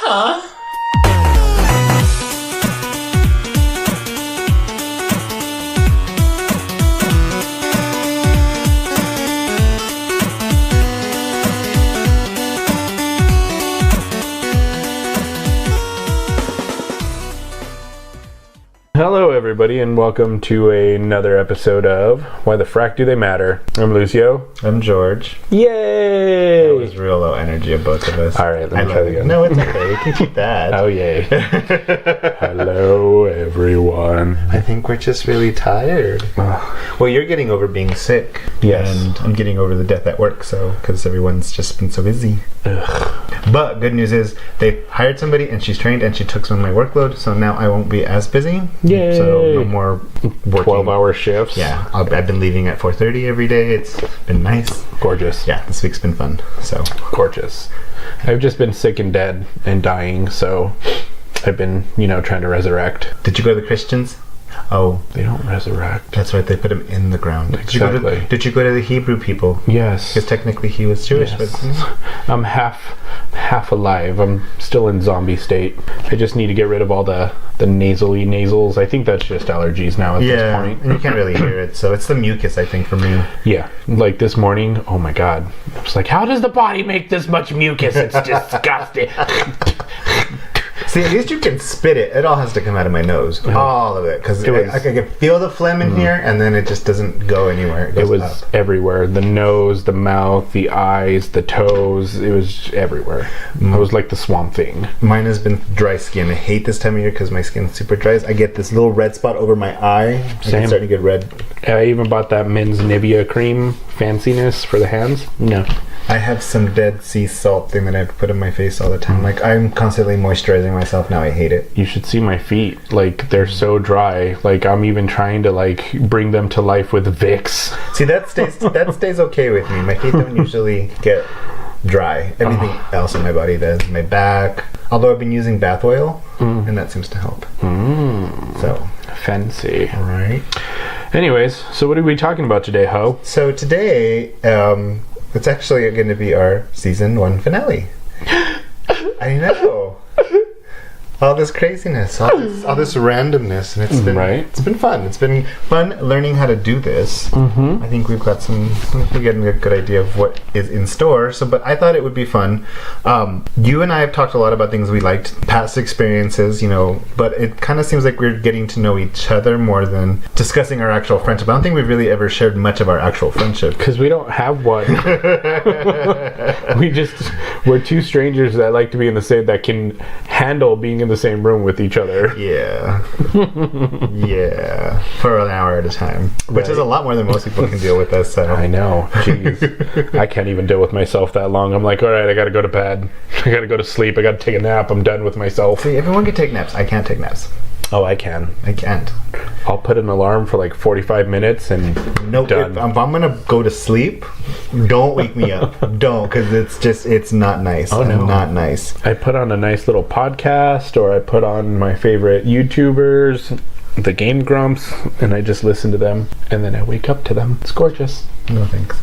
Hello everybody and welcome to another episode of Why the Frack Do They Matter? I'm Lucio. I'm George. Yay! That was real low energy of both of us. Alright, let me try it again. No, it's okay. You can keep that. Oh yay. Hello everyone. I think we're just really tired. Well, you're getting over being sick. Yes. And I'm getting over the death at work, because everyone's just been so busy. Ugh. But good news is they hired somebody and she's trained and she took some of my workload, so now I won't be as busy. Yay! So no more working. 12-hour shifts. Yeah, I've been leaving at 4:30 every day. It's been nice. Gorgeous. Yeah, this week's been fun. So Gorgeous. I've just been sick and dead and dying, so I've been, trying to resurrect. Did you go to the Christians? Oh, They don't resurrect. that's right. They put him in the ground. Exactly. Did you go to the Hebrew people? Yes. Because technically he was Jewish, Yes. but I'm half alive. I'm still in zombie state. I just need to get rid of all the nasals. I think that's just allergies now at this point. and you can't really hear it. So it's the mucus, I think, for me. Yeah, like this morning, oh my god. I was like, how does the body make this much mucus? It's disgusting. See, at least you can spit it. It all has to come out of my nose. All of it. Because I can feel the phlegm in here, and then it just doesn't go anywhere. It goes was up. everywhere. The nose, the mouth, the eyes, the toes. It was everywhere. I was like the Swamp Thing. Mine has been dry skin. I hate this time of year because my skin's super dry. I get this little red spot over my eye. Same. It's starting to get red. I even bought that men's Nivea cream fanciness for the hands. No. I have some Dead Sea salt thing that I have to put in my face all the time. Like, I'm constantly moisturizing myself now. I hate it. You should see my feet. Like, they're so dry. Like, I'm even trying to, bring them to life with Vicks. See, that stays okay with me. My feet don't usually get dry. Everything else in my body does. My back. Although I've been using bath oil, and that seems to help. So. Fancy. All right. Anyways, so what are we talking about today, Ho? So today, it's actually going to be our season 1 finale. I know. All this craziness, all this randomness, and it's been It's been fun. It's been fun learning how to do this. I think we're getting a good idea of what is in store. But I thought it would be fun. You and I have talked a lot about things we liked, past experiences, but it kind of seems like we're getting to know each other more than discussing our actual friendship. I don't think we've really ever shared much of our actual friendship. Because we don't have one. We're two strangers that like to be in the same, that can handle being in the same room with each other. Yeah. Yeah. For an hour at a time. Which is a lot more than most people can deal with us. So. I know. Jeez. I can't even deal with myself that long. I'm like, all right, I gotta go to bed. I gotta go to sleep. I gotta take a nap. I'm done with myself. See, everyone can take naps. I can't take naps. Oh, I can. I can't. I'll put an alarm for like 45 minutes and done. If I'm gonna go to sleep, don't wake me up. Don't, because it's not nice. Oh, no. Not nice. I put on a nice little podcast, or I put on my favorite YouTubers, the Game Grumps, and I just listen to them, and then I wake up to them. It's gorgeous. No thanks.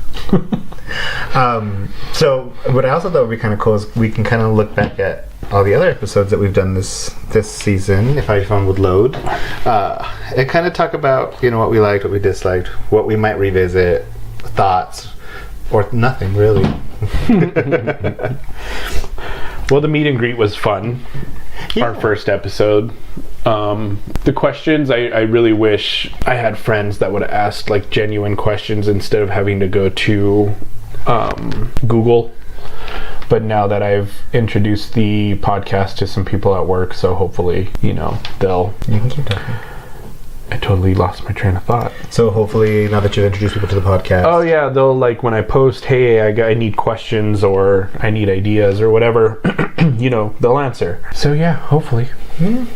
So what I also thought would be kind of cool is we can kind of look back at all the other episodes that we've done this season, if my phone would load, and kind of talk about what we liked, what we disliked, what we might revisit, thoughts, or nothing really. Well, the meet and greet was fun. Yeah. Our first episode. The questions, I really wish I had friends that would have asked like genuine questions instead of having to go to Google. But now that I've introduced the podcast to some people at work, so hopefully, they'll... You can keep talking. I totally lost my train of thought. So hopefully, now that you've introduced people to the podcast... Oh yeah, they'll when I post, hey, I need questions or I need ideas or whatever, they'll answer. So yeah, hopefully.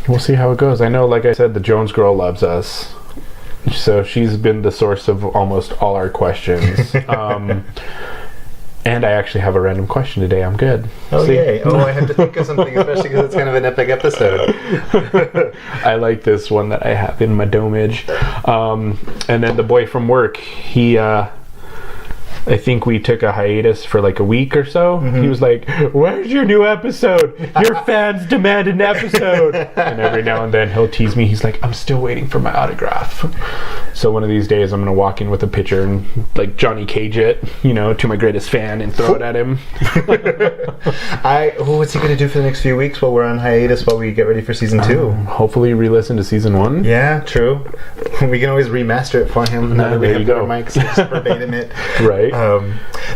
We'll see how it goes. I know, like I said, the Jones girl loves us. So she's been the source of almost all our questions. And I actually have a random question today. I'm good. Oh, see? Yay. Oh, I have to think of something, especially because it's kind of an epic episode. I like this one that I have in my domage. And then the boy from work, he I think we took a hiatus for like a week or so. He was like, "Where's your new episode? Your fans demand an episode." And every now and then he'll tease me. He's like, "I'm still waiting for my autograph." So one of these days I'm gonna walk in with a picture and like Johnny Cage it, to my greatest fan and throw it at him. What's he gonna do for the next few weeks while we're on hiatus while we get ready for season 2? Hopefully re-listen to season 1. Yeah, true. We can always remaster it for him. Now that we have better mics, just verbatim it. Right.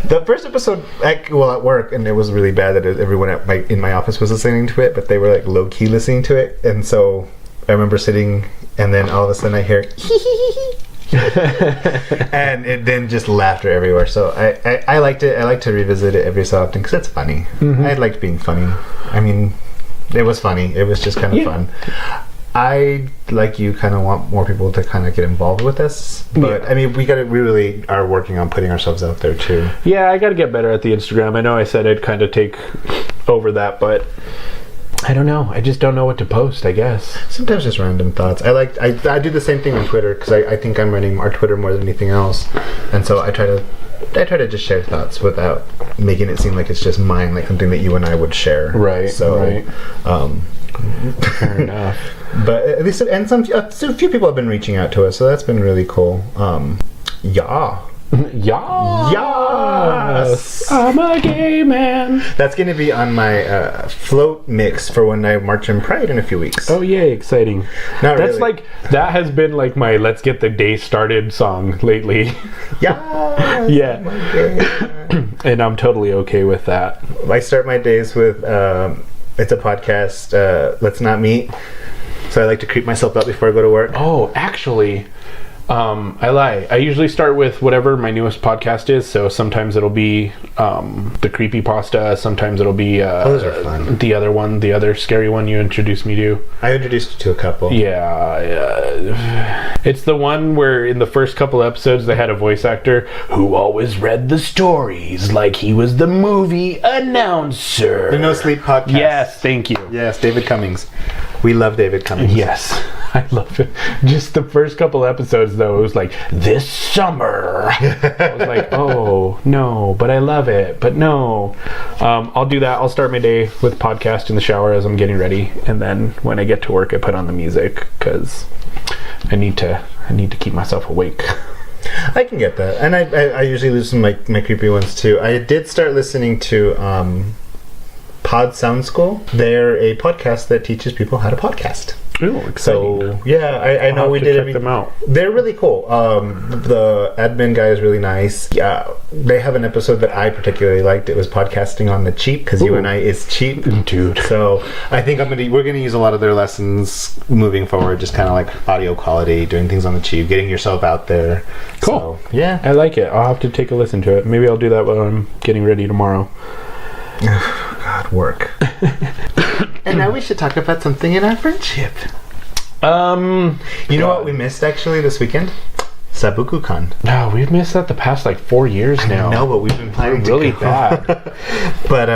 The first episode, at work, and it was really bad that everyone in my office was listening to it, but they were like low key listening to it, and so I remember sitting, and then all of a sudden I hear and it then just laughter everywhere. So I liked it. I like to revisit it every so often because it's funny. I liked being funny. I mean, it was funny. It was just kind of fun. I, like you, kind of want more people to kind of get involved with this. But, I mean, we really are working on putting ourselves out there, too. Yeah, I got to get better at the Instagram. I know I said I'd kind of take over that, but I don't know. I just don't know what to post, I guess. Sometimes just random thoughts. I do the same thing on Twitter, because I think I'm running our Twitter more than anything else. And so I try to just share thoughts without making it seem like it's just mine, like something that you and I would share. Right, so, right. Fair enough. But at least, and a few people have been reaching out to us, so that's been really cool. Yeah. Yes. I'm a gay man. That's going to be on my float mix for when I march in Pride in a few weeks. Oh, yay, exciting. Not That's really. that has been like my let's get the day started song lately. Yeah. Yeah. And I'm totally okay with that. I start my days with, it's a podcast, Let's Not Meet. So I like to creep myself up before I go to work. Oh, actually, I lie. I usually start with whatever my newest podcast is. So sometimes it'll be the Creepypasta. Sometimes it'll be those are fun. The other scary one you introduced me to. I introduced you to a couple. Yeah. It's the one where in the first couple episodes they had a voice actor who always read the stories like he was the movie announcer. The No Sleep Podcast. Yes, thank you. Yes, David Cummings. We love David Cummings. Yes, I love it. Just the first couple episodes, though, it was like, this summer. I was like, oh, no, but I love it. But no. I'll do that. I'll start my day with podcast in the shower as I'm getting ready. And then when I get to work, I put on the music because I need to keep myself awake. I can get that. And I usually listen to my creepy ones, too. I did start listening to Pod Sound School. They're a podcast that teaches people how to podcast. Ooh, exciting. So yeah, I know we did check them out. They're really cool. The admin guy is really nice. Yeah, they have an episode that I particularly liked. It was podcasting on the cheap because you and I is cheap, dude. So I think we're gonna use a lot of their lessons moving forward. Just kind of like audio quality, doing things on the cheap, getting yourself out there. Cool. So, yeah, I like it. I'll have to take a listen to it. Maybe I'll do that while I'm getting ready tomorrow. God, work. And now we should talk about something in our friendship. You know what we missed actually this weekend? Sabuku-Con. No, we've missed that the past like 4 years now. No, but we've been planning really to go. bad. But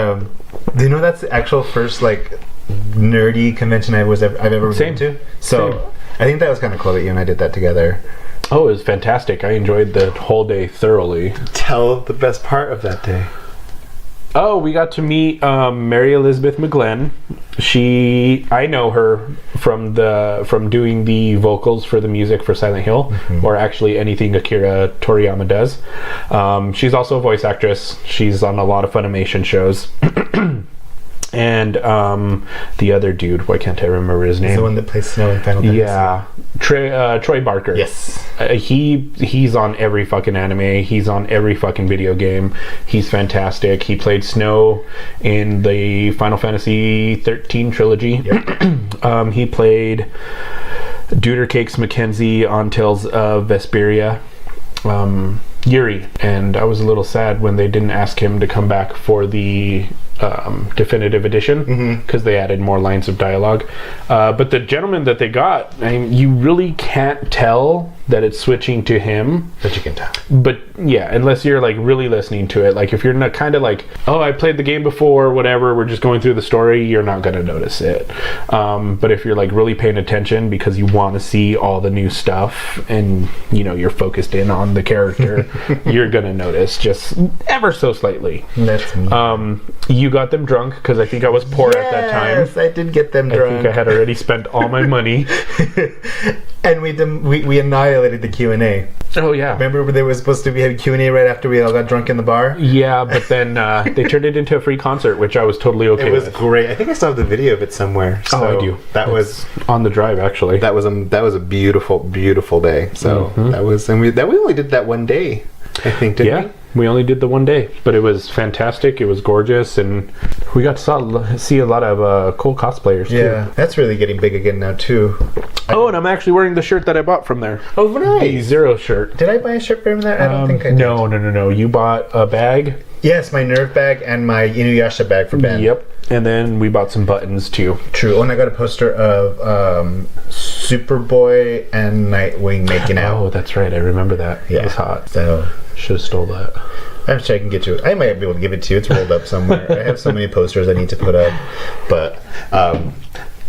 do you know that's the actual first like nerdy convention I've ever been to? So Same. I think that was kind of cool that you and I did that together. Oh, it was fantastic. I enjoyed the whole day thoroughly. Tell the best part of that day. Oh, we got to meet Mary Elizabeth McGlenn. I know her from doing the vocals for the music for Silent Hill, or actually anything Akira Toriyama does. She's also a voice actress. She's on a lot of Funimation shows. And the other dude, why can't I remember his name? The one that plays Snow in Final Fantasy. Yeah, Troy Barker. Yes. He's on every fucking anime. He's on every fucking video game. He's fantastic. He played Snow in the Final Fantasy 13 trilogy. Yep. He played Deuter Cakes Mackenzie on Tales of Vesperia. Yuri, and I was a little sad when they didn't ask him to come back for the definitive edition because they added more lines of dialogue. But the gentleman that they got, I mean, you really can't tell that it's switching to him. That you can tell. But yeah, unless you're like really listening to it, like if you're not kind of like, oh, I played the game before, whatever, we're just going through the story, you're not going to notice it. But if you're like really paying attention because you want to see all the new stuff and you know you're focused in on the character, you're going to notice just ever so slightly. That's me. You got them drunk because I think I was poor at that time. Yes, I did get them drunk. I think I had already spent all my money. And we annihilated the Q&A. Oh yeah. Remember there was supposed to be a Q&A right after we all got drunk in the bar? Yeah, but then they turned it into a free concert, which I was totally okay with. It was great. I think I still have the video of it somewhere. So I do. That was on the drive, actually. that was a beautiful, beautiful day. So that was, and we only did that one day, I think, didn't we? We only did the one day, but it was fantastic. It was gorgeous, and we got to see a lot of cool cosplayers too. Yeah, that's really getting big again now too. Oh, and I'm actually wearing the shirt that I bought from there. Oh, The nice. Zero shirt. Did I buy a shirt from there? I don't think I did. No. You bought a bag? Yes, my Nerve bag and my Inuyasha bag for Ben. Yep. And then we bought some buttons too. True. Oh, and I got a poster of Superboy and Nightwing making out. Oh, that's right. I remember that. Yeah. It was hot. So Should have stole that. I'm sure I can get you. I might be able to give it to you. It's rolled up somewhere. I have so many posters I need to put up. But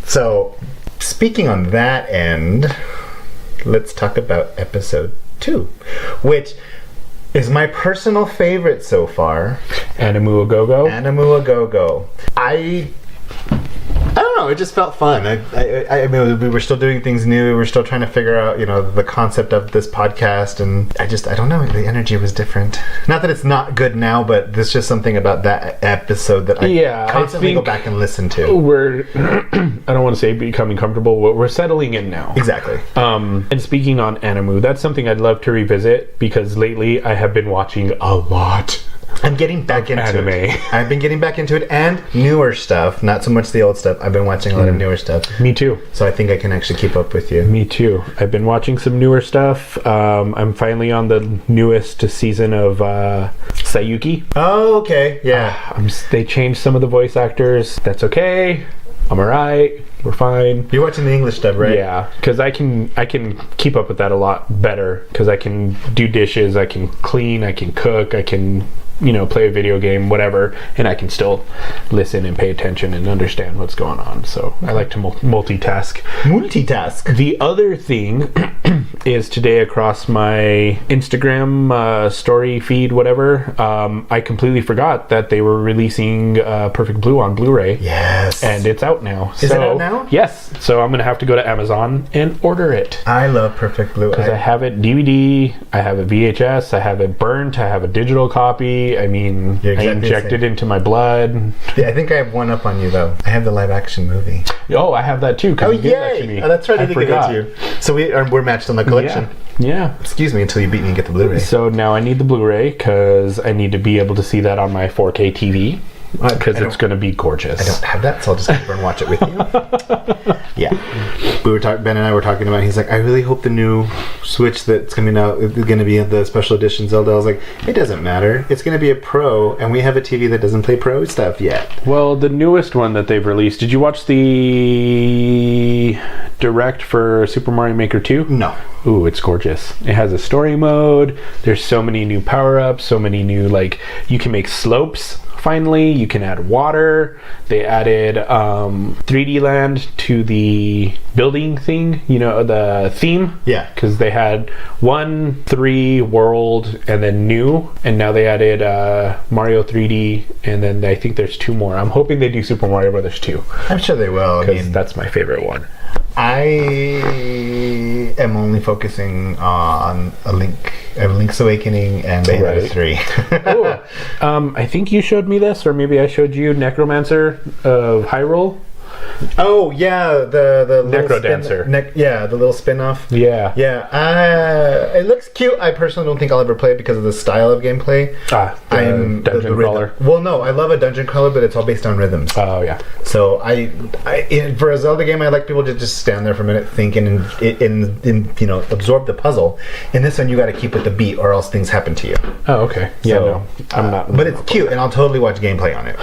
so speaking on that end, let's talk about episode 2, which is my personal favorite so far. Animu a Go-Go? Animu a Go-Go. I don't know. It just felt fun. I mean, we were still doing things new. We were still trying to figure out, the concept of this podcast, and I don't know. The energy was different. Not that it's not good now, but there's just something about that episode that I constantly go back and listen to. We're, I don't want to say becoming comfortable, but we're settling in now. Exactly. And speaking on Animu, that's something I'd love to revisit because lately I have been watching a lot. I'm getting back into anime. it. I've been getting back into it and newer stuff, not so much the old stuff. I've been watching a lot of newer stuff. Me too. So I think I can actually keep up with you. Me too. I've been watching some newer stuff. I'm finally on the newest season of Sayuki. Oh, okay. Yeah. They changed some of the voice actors. That's okay. I'm alright. We're fine. You're watching the English dub, right? Yeah, because I can keep up with that a lot better because I can do dishes, I can clean, I can cook, I can play a video game, whatever, and I can still listen and pay attention and understand what's going on. So I like to multitask. Multitask. The other thing is today across my Instagram story feed, whatever, I completely forgot that they were releasing Perfect Blue on Blu-ray. Yes. And it's out now. Is it out now? Yes. So I'm going to have to go to Amazon and order it. I love Perfect Blue. Because I have it DVD, I have a VHS, I have it burnt, I have a digital copy. I mean, I inject it into my blood. Yeah, I think I have one up on you, though. I have the live-action movie. Oh, I have that, too. Oh, yay! Oh, that's right. I did give that to you. So we're matched on the collection. Yeah. Excuse me until you beat me and get the Blu-ray. So now I need the Blu-ray because I need to be able to see that on my 4K TV. Because it's going to be gorgeous. I don't have that, so I'll just go and watch it with you. Yeah. Ben and I were talking about it. He's like, I really hope the new Switch that's coming out is going to be the special edition Zelda. I was like, it doesn't matter. It's going to be a Pro, and we have a TV that doesn't play Pro stuff yet. Well, the newest one that they've released, did you watch the direct for Super Mario Maker 2? No. Ooh, it's gorgeous. It has a story mode. There's so many new power-ups, so many new, you can make slopes. Finally, you can add water. They added 3D land to the building thing, the theme. Yeah. Because they had 1, 3, world, and then new. And now they added Mario 3D, and then I think there's 2 more. I'm hoping they do Super Mario Brothers 2. I'm sure they will. Because that's my favorite one. I am only focusing on Link's Awakening and Bayonetta 3. I think you showed me this, or maybe I showed you Necromancer of Hyrule. Oh yeah, the Necrodancer. The little spin-off. Yeah. It looks cute. I personally don't think I'll ever play it because of the style of gameplay. I'm dungeon crawler. Well, no, I love a dungeon crawler, but it's all based on rhythms. Oh yeah. So for a Zelda game, I like people to just stand there for a minute, thinking and absorb the puzzle. In this one, you got to keep with the beat, or else things happen to you. Oh okay. Yeah, no, I'm not. But it's cute, and I'll totally watch gameplay on it.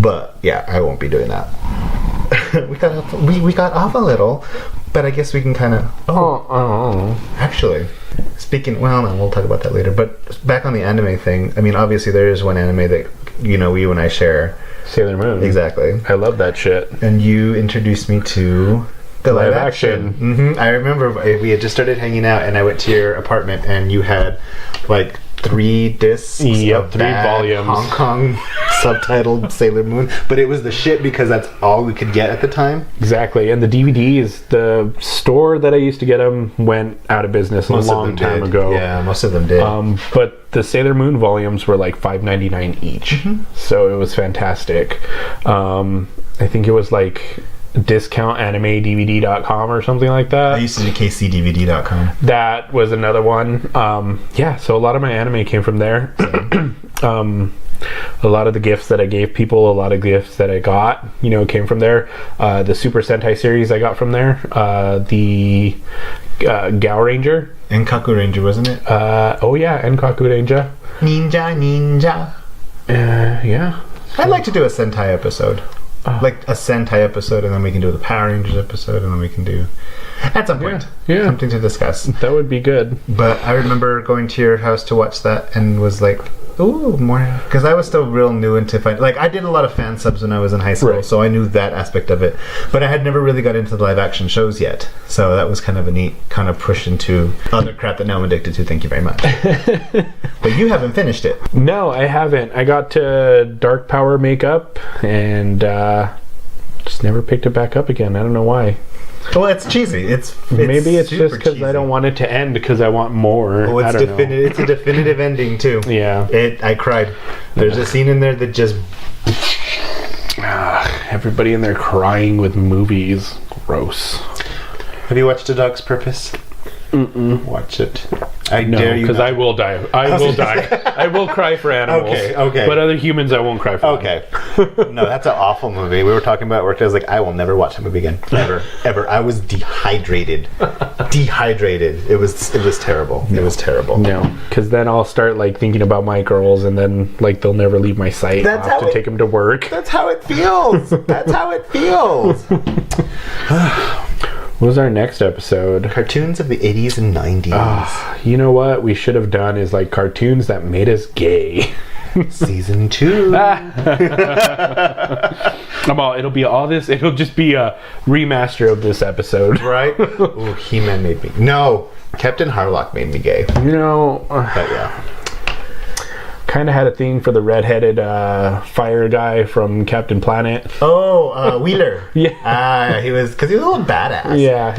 But yeah, I won't be doing that. we got off a little, but I guess we can kind of. Actually, speaking. Well, no, we'll talk about that later. But back on the anime thing. I mean, obviously there is one anime that you and I share. Sailor Moon. Exactly. I love that shit. And you introduced me to the live action. Mm-hmm. I remember we had just started hanging out, and I went to your apartment, and you had like 3 discs. Yep, of 3 bad volumes. Hong Kong subtitled Sailor Moon, but it was the shit because that's all we could get at the time. Exactly, and the DVDs, the store that I used to get them went out of business a long time ago. Yeah, most of them did. But the Sailor Moon volumes were like $5.99 each, so it was fantastic. I think it was like discountanimedvd.com or something like that. I used to do kcdvd.com. That was another one. Yeah, so a lot of my anime came from there. A lot of the gifts that I gave people, a lot of gifts that I got, came from there. The Super Sentai series I got from there. The Gao Ranger. Enkaku Ranger, wasn't it? Oh yeah, Enkaku Ranger. Ninja. Yeah. I'd like to do a Sentai episode. Like a Sentai episode, and then we can do the Power Rangers episode, and then we can do at some point something to discuss. That would be good. But I remember going to your house to watch that and was like, ooh, more, because I was still real new into like I did a lot of fan subs when I was in high school, so I knew that aspect of it, but I had never really got into the live action shows yet, so that was kind of a neat kind of push into other crap that now I'm addicted to. Thank you very much. But you haven't finished it. No, I haven't. I got to Dark Power Makeup and just never picked it back up again. I don't know why. Well, it's cheesy. It's maybe it's just because cheesy. I don't want it to end because I want more. Oh, it's definitive. It's a definitive ending too. Yeah. I cried. There's a scene in there that just. Everybody in there crying with movies. Gross. Have you watched A Dog's Purpose? Mm-mm. Watch it. I dare you. Because I will die. I will die. I will cry for animals. Okay. But other humans, I won't cry for. Okay. No, that's an awful movie. We were talking about it at work. I was like, I will never watch that movie again. Ever. I was dehydrated. It was terrible. It was terrible. No, because then I'll start like thinking about my girls, and then like they'll never leave my sight. I'll have to take them to work. That's how it feels. That's how it feels. What was our next episode? Cartoons of the 80s and 90s. You know what we should have done is like cartoons that made us gay. Season 2. It'll be all this. It'll just be a remaster of this episode. Right? Ooh, He-Man made me. No, Captain Harlock made me gay. But yeah. Kind of had a thing for the redheaded fire guy from Captain Planet. Oh, Wheeler. Yeah. He was a little badass. Yeah.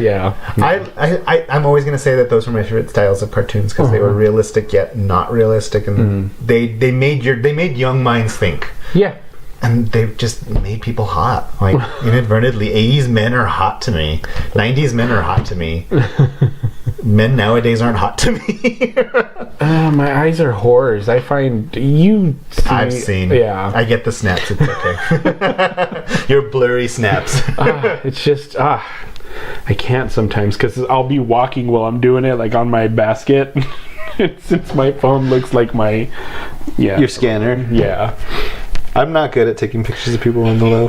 I'm always going to say that those were my favorite styles of cartoons because they were realistic yet not realistic, and they made young minds think. Yeah. And they just made people hot. Like, inadvertently, 80s men are hot to me. 90s men are hot to me. Men nowadays aren't hot to me. My eyes are horrors. I find you see, I've seen. Yeah. I get the snaps. It's okay. Your blurry snaps. It's just, I can't sometimes because I'll be walking while I'm doing it, like on my basket. Since my phone looks like my... Yeah. Your scanner. Yeah. I'm not good at taking pictures of people on the low.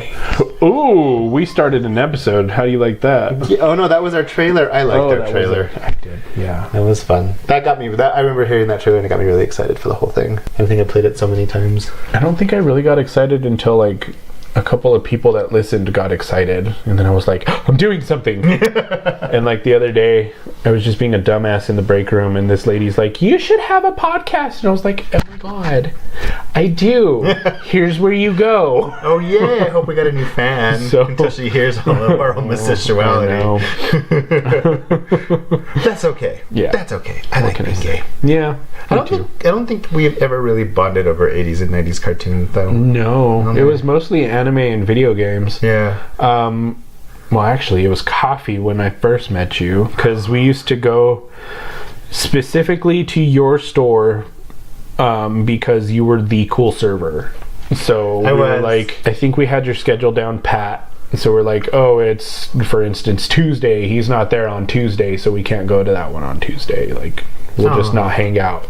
Ooh, we started an episode. How do you like that? Yeah, oh no, that was our trailer. I liked our trailer. I did. Yeah. That was fun. That got me. I remember hearing that trailer and it got me really excited for the whole thing. I think I played it so many times. I don't think I really got excited until like a couple of people that listened got excited, and then I was like, I'm doing something. And like the other day I was just being a dumbass in the break room, and this lady's like, you should have a podcast, and I was like, oh my god, I do. Here's where you go. Oh yeah, I hope we got a new fan until she hears all of our homosexuality. That's okay. Yeah, that's okay. I like being gay. Yeah, I don't think we've ever really bonded over 80s and 90s cartoons though. No, it was mostly anime and video games. Yeah. Well, actually, it was coffee when I first met you, because we used to go specifically to your store because you were the cool server. So we were like, I think we had your schedule down pat. So we're like, oh, it's, for instance, Tuesday. He's not there on Tuesday, so we can't go to that one on Tuesday. Like, we'll just not hang out.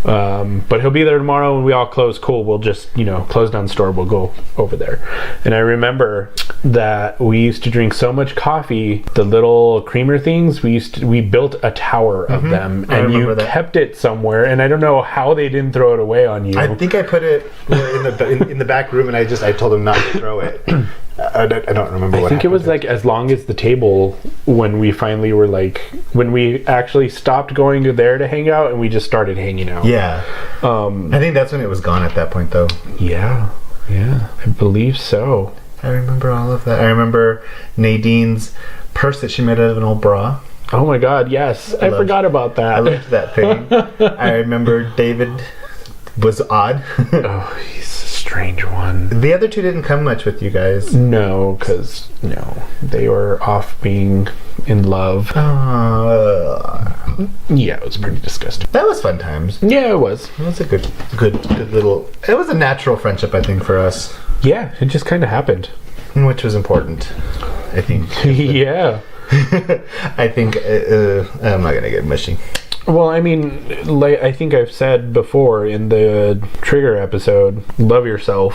But he'll be there tomorrow when we all close. Cool. We'll just, close down the store. We'll go over there. And I remember that we used to drink so much coffee, the little creamer things, we built a tower of them, and you kept it somewhere, and I don't know how they didn't throw it away on you. I think I put it in the back room, and I told him not to throw it. I don't remember what I think it was like as long as the table when we finally were like, when we actually stopped going to there to hang out and we just started hanging out. Yeah. I think that's when it was gone at that point, though. Yeah. I believe so. I remember all of that. I remember Nadine's purse that she made out of an old bra. Oh my God, yes. I forgot about that. I loved that thing. I remember David was odd. Oh, he's a strange one. The other two didn't come much with you guys. No, because, they were off being in love. Yeah, it was pretty disgusting. That was fun times. Yeah, it was. It was a good little... It was a natural friendship, I think, for us. Yeah, it just kind of happened. Which was important, I think. Yeah. I think... I'm not going to get mushy. Well, I mean, like I think I've said before in the Trigger episode, love yourself.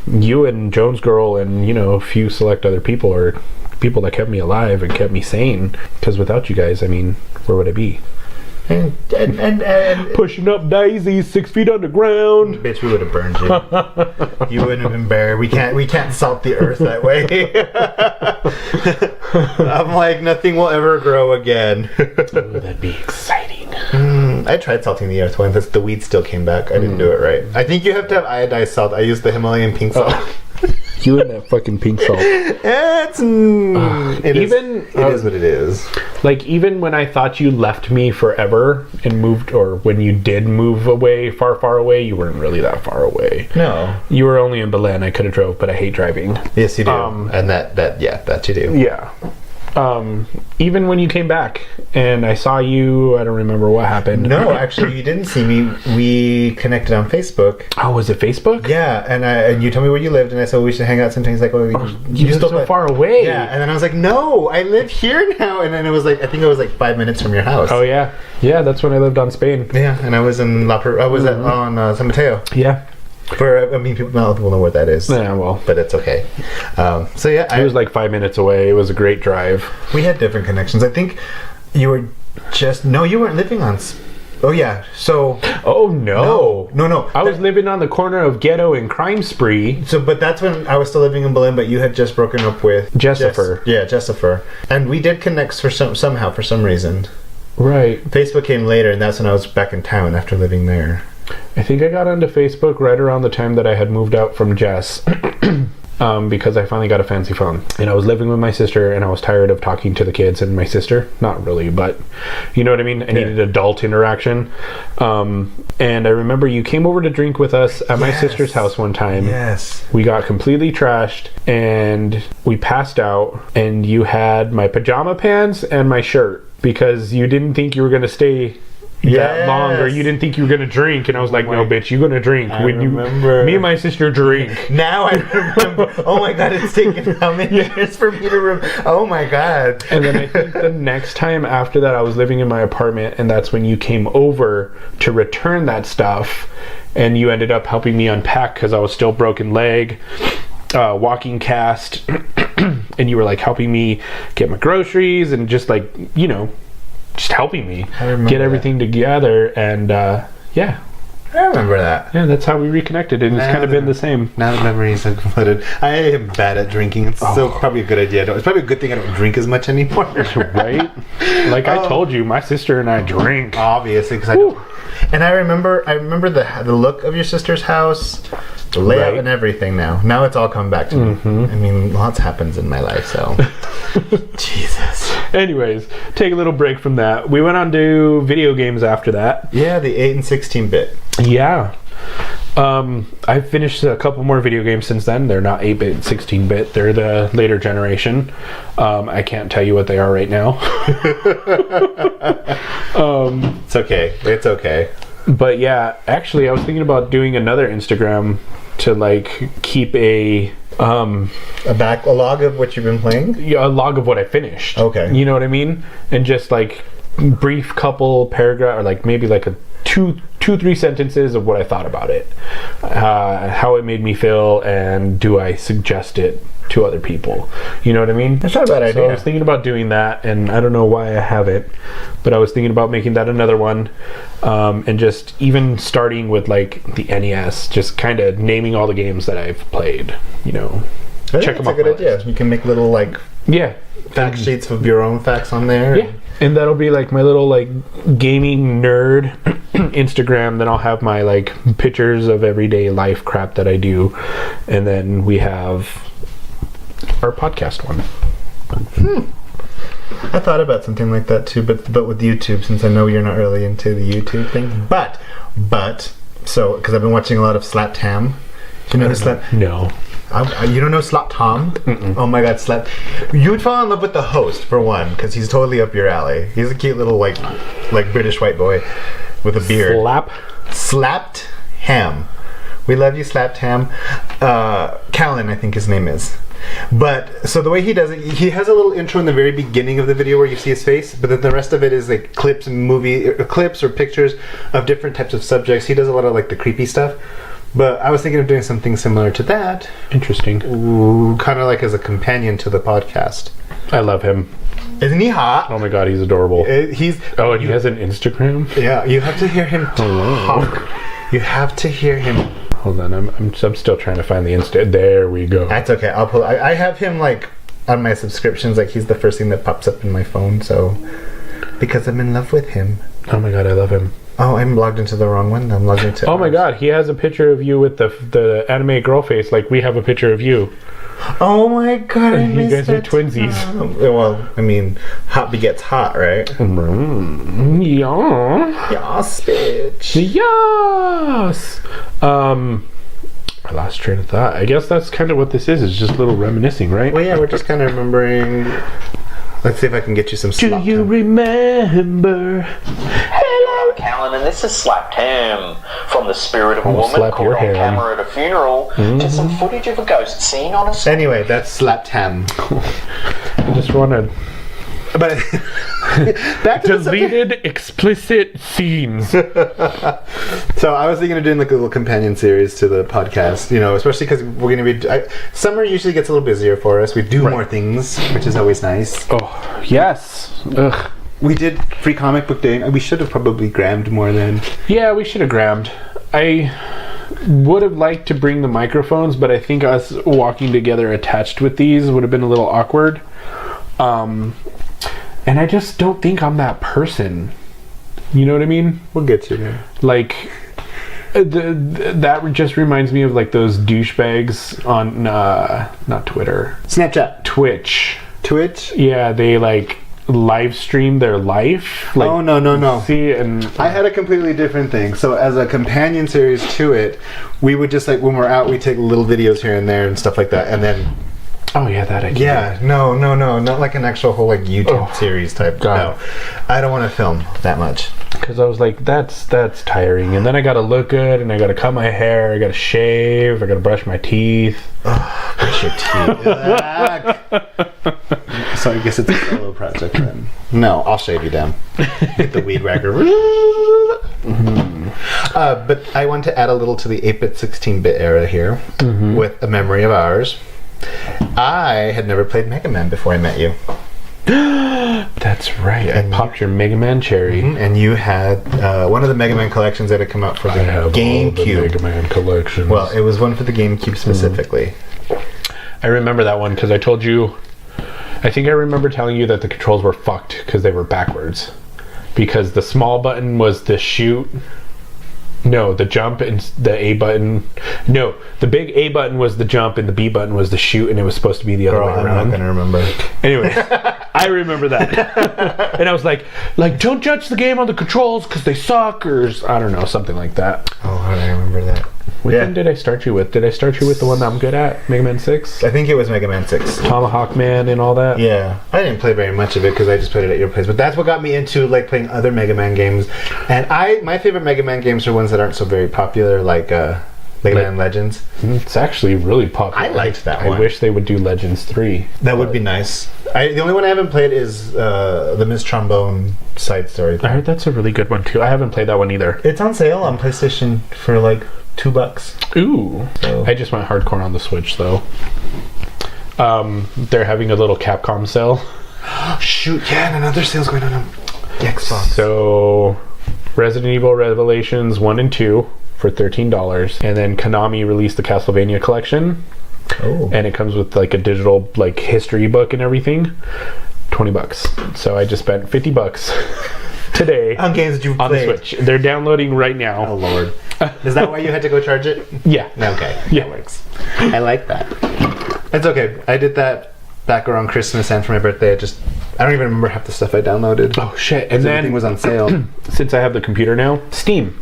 You and Jones Girl and, a few select other people are people that kept me alive and kept me sane. Because without you guys, I mean, where would I be? And pushing up daisies 6 feet underground. Bitch, we would have burned you. You wouldn't have been buried. We can't salt the earth that way. I'm like, nothing will ever grow again. Ooh, that'd be exciting. I tried salting the earth once. The weed still came back. I didn't do it right. I think you have to have iodized salt. I used the Himalayan pink salt. You and that fucking pink salt. It is what it is. Like, even when I thought you left me forever and moved, or when you did move away, far away, you weren't really that far away. No. You were only in Belen. I could have drove, but I hate driving. Yes, you do. And that you do. Yeah. Even when you came back and I saw you, I don't remember what happened. No, actually, you didn't see me. We connected on Facebook. Oh, was it Facebook? Yeah, and you told me where you lived, and I said, well, we should hang out sometime. He's like, well, you live so far away. Yeah, and then I was like, no, I live here now. And then it was like, I think it was like 5 minutes from your house. Oh, yeah. Yeah, that's when I lived on Spain. Yeah, and I was in on San Mateo. Yeah. People will know what that is. Yeah, well. But it's okay. So yeah. It was like 5 minutes away. It was a great drive. We had different connections. I think you were you weren't living on... Oh, yeah. So... Oh, no. No. I was living on the corner of Ghetto and Crime Spree. So, but that's when I was still living in Berlin, but you had just broken up with... Jessifer. Jessifer. And we did connect for some reason. Right. Facebook came later, and that's when I was back in town after living there. I think I got onto Facebook right around the time that I had moved out from Jess. Because I finally got a fancy phone. And I was living with my sister, and I was tired of talking to the kids and my sister. Not really, but you know what I mean? I needed adult interaction. And I remember you came over to drink with us at my sister's house one time. Yes. We got completely trashed, and we passed out, and you had my pajama pants and my shirt because you didn't think you were going to stay that long, or you didn't think you were gonna drink, and I was like, no, bitch, you're gonna drink. I remember. Me and my sister drink. Now I remember. Oh my God, it's taken how many years for me to remember? Oh my God. And then I think the next time after that, I was living in my apartment, and that's when you came over to return that stuff, and you ended up helping me unpack because I was still broken leg, walking cast, and you were like helping me get my groceries and just like, just helping me get everything together, and yeah. I remember that. Yeah, that's how we reconnected, and it's kind of been the same. Now the memories have flooded. I am bad at drinking. It's so probably a good idea. It's probably a good thing I don't drink as much anymore. Right? Like I told you, my sister and I drink. Obviously, because I don't. And I remember the look of your sister's house, the layout and everything now. Now it's all come back to me. I mean, lots happens in my life, so. Jesus. Anyways, take a little break from that. We went on to video games after that. Yeah, the 8 and 16-bit. Yeah. I've finished a couple more video games since then. They're not 8-bit, 16-bit. They're the later generation. I can't tell you what they are right now. It's okay. It's okay. But yeah, actually, I was thinking about doing another Instagram to like keep a A log of what you've been playing? Yeah, a log of what I finished. Okay. You know what I mean? And just like brief couple paragraph, or like maybe like a two, 3 sentences of what I thought about it, how it made me feel, and do I suggest it to other people? You know what I mean? That's not a bad idea. So I was thinking about doing that, and I don't know why I haven't, but I was thinking about making that another one, and just even starting with like the NES, just kind of naming all the games that I've played. You know, I think check them that's off a good my idea. list. You can make little like Yeah. fact sheets of your own facts on there. Yeah. And that'll be like my little like gaming nerd Instagram. Then I'll have my like pictures of everyday life crap that I do. And then we have our podcast one. I thought about something like that too, but with YouTube, since I know you're not really into the YouTube thing. But so because I've been watching a lot of Slap Tam. Do you know who Slap? No. You don't know Slap Tom? Oh my God, Slap! You would fall in love with the host for one, because he's totally up your alley. He's a cute little like British white boy with a beard. Slapped Ham. We love you, Slapped Ham. Callan, I think his name is. But so the way he does it, he has a little intro in the very beginning of the video where you see his face, but then the rest of it is like clips or pictures of different types of subjects. He does a lot of like the creepy stuff. But I was thinking of doing something similar to that. Interesting. Kind of like as a companion to the podcast. I love him. Isn't he hot? Oh my God, he's adorable. And he has an Instagram? Yeah, you have to hear him talk. You have to hear him. Hold on, I'm still trying to find the Insta. There we go. That's okay. I'll pull. I have him like on my subscriptions. Like he's the first thing that pops up in my phone. So because I'm in love with him. Oh my God, I love him. Oh, I'm logged into the wrong one. I'm logged into. Oh my God, he has a picture of you with the anime girl face. Like we have a picture of you. Oh my God, I you guys are it. twinsies. Well, I mean, hot begets hot, right? Yeah. Yes, bitch. Yes. I lost train of thought. I guess that's kind of what this is. It's just a little reminiscing, right? Well, yeah, we're just kind of remembering. Let's see if I can get you some. Do you remember? Hello, Callan, and this is Slapped Ham. From the spirit of a woman slap caught your on ham. camera at a funeral to some footage of a ghost seen on a... Anyway, that's Slap Tam. I just want to But back to deleted explicit scenes. So I was thinking of doing like a little companion series to the podcast, you know, especially because we're going to be... summer usually gets a little busier for us. We do more things, which is always nice. Oh, yes. Ugh. We did Free Comic Book Day. We should have probably grammed more then. Yeah, we should have grammed. I would have liked to bring the microphones, but I think us walking together attached with these would have been a little awkward. And I just don't think I'm that person. You know what I mean? We'll get you there. Like, that just reminds me of like those douchebags on, not Twitter. Snapchat. Twitch. Yeah, they like live stream their life. Like, oh, no. See, and I had a completely different thing. So as a companion series to it, we would just like, when we're out, we take little videos here and there and stuff like that. And then... Oh yeah, that I can. Yeah, no, not like an actual whole like YouTube series type. God. No, I don't want to film that much. Because I was like, that's tiring, and then I gotta look good, and I gotta cut my hair, I gotta shave, I gotta brush my teeth. Brush your teeth. So I guess it's a solo project then. No, I'll shave you down. Get the weed whacker. But I want to add a little to the 8-bit, 16-bit era here with a memory of ours. I had never played Mega Man before I met you. That's right. And I popped your Mega Man cherry. And you had one of the Mega Man collections that had come out for the I have all the GameCube. Mega Man collections. Well, it was one for the GameCube specifically. I remember that one because I told you. I think I remember telling you that the controls were fucked because they were backwards. Because the small button was the shoot. No, the jump, and the A button. No, the big A button was the jump, and the B button was the shoot, and it was supposed to be the other way I'm around. not gonna remember. Anyway, I remember that. And I was like, don't judge the game on the controls because they suck, or I don't know, something like that. Oh, how did I remember that? Which one did I start you with? Did I start you with the one that I'm good at? Mega Man 6? I think it was Mega Man 6. Tomahawk Man and all that? Yeah, I didn't play very much of it because I just played it at your place. But that's what got me into like playing other Mega Man games. And my favorite Mega Man games are ones that aren't so very popular, like Mega Man Legends. It's actually really popular. I liked that I one. wish they would do Legends 3. That would be nice. The only one I haven't played is the Miss Trombone side story. I heard that's a really good one too. I haven't played that one either. It's on sale on PlayStation for like $2. Ooh. So- I just went hardcore on the Switch though. They're having a little Capcom sale. Shoot, yeah, and another sale's going on the Xbox. So Resident Evil Revelations 1 and 2 for $13. And then Konami released the Castlevania collection. Oh. And it comes with like a digital like history book and everything. $20. So I just spent $50 today On games that you've on the played. Switch. They're downloading right Oh, now. Lord. Is that why you had to go charge it? Yeah. Okay. Yeah. That works. I like that. It's okay. I did that back around Christmas and for my birthday. I don't even remember half the stuff I downloaded. Oh shit. And Everything then was on sale. since I have the computer now, Steam.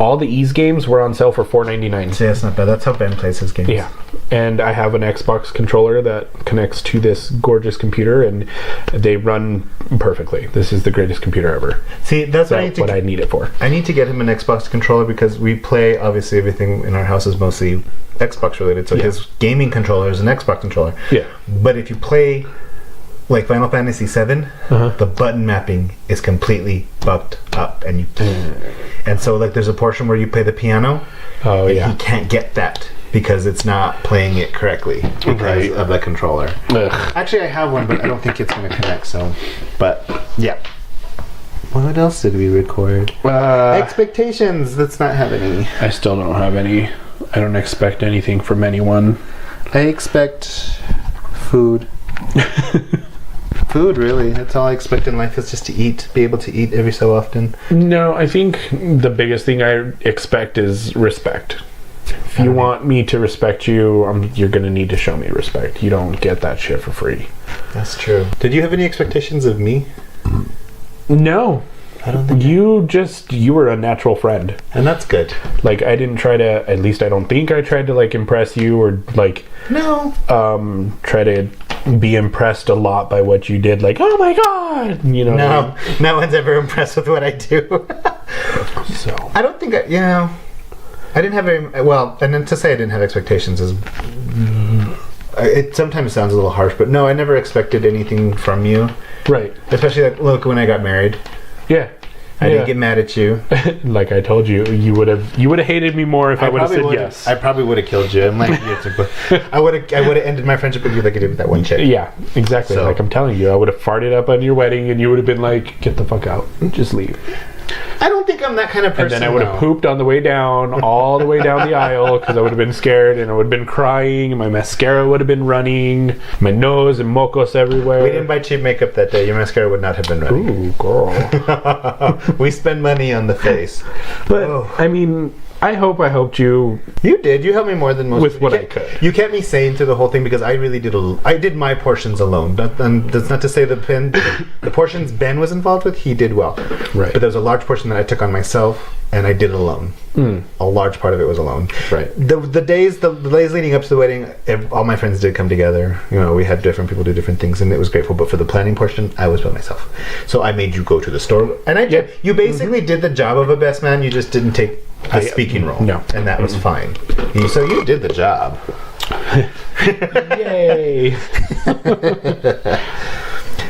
All the Ease games were on sale for $4.99. So yeah, it's not bad. That's how Ben plays his games. Yeah. And I have an Xbox controller that connects to this gorgeous computer and they run perfectly. This is the greatest computer ever. See, that's what I need That's to what I need it for. I need to get him an Xbox controller because we play, obviously, everything in our house is mostly Xbox related. So Yeah. his gaming controller is an Xbox controller. Yeah. But if you play like Final Fantasy VII, the button mapping is completely fucked up, and so like there's a portion where you play the piano, Oh and yeah. he can't get that because it's not playing it correctly because Right. of the controller. Ugh. Actually, I have one, but I don't think it's going to connect. So, but yeah. What else did we record? Expectations. Let's not have any. I still don't have any. I don't expect anything from anyone. I expect food. Food, really. That's all I expect in life is just to eat, be able to eat every so often. No, I think the biggest thing I expect is respect. If you want me to respect you, you're going to need to show me respect. You don't get that shit for free. That's true. Did you have any expectations of me? No. I don't think. You were a natural friend. And that's good. Like, I didn't try to, at least I don't think I tried to, like, impress you or, like, No. try to be impressed a lot by what you did. Like, oh my God! You know? No. No one's ever impressed with what I do. So. I don't think I didn't have very well, and then to say I didn't have expectations is it sometimes sounds a little harsh, but no, I never expected anything from you. Right. Especially like, look, when I got married, Yeah. I didn't get mad at you. Like I told you, you would have hated me more if I would have said probably yes. I probably would have killed you. I'm like, I would have ended my friendship with you like I did with that one chick. Yeah, exactly. So- Like I'm telling you, I would have farted up on your wedding, and you would have been like, "Get the fuck out, just leave." I don't think I'm that kind of person. And then I would have though. pooped on the way down, all the way down the aisle, because I would have been scared, and I would have been crying, and my mascara would have been running, my nose and mocos everywhere. We didn't buy cheap makeup that day. Your mascara would not have been running. Ooh, girl. We spend money on the face. But Oh. I mean, I helped you. You did. You helped me more than most. With people. what You I could. You kept me sane through the whole thing because I really did. I did my portions alone. And that's not to say the portions Ben was involved with. He did well. Right. But there was a large portion that I took on myself, and I did it alone. A large part of it was alone. Right. The days leading up to the wedding, all my friends did come together. You know, we had different people do different things, and it was grateful. But for the planning portion, I was by myself. So I made you go to the store, and I did. You basically did the job of a best man. You just didn't take the speaking role. No. And that was fine. So you did the job. Yay!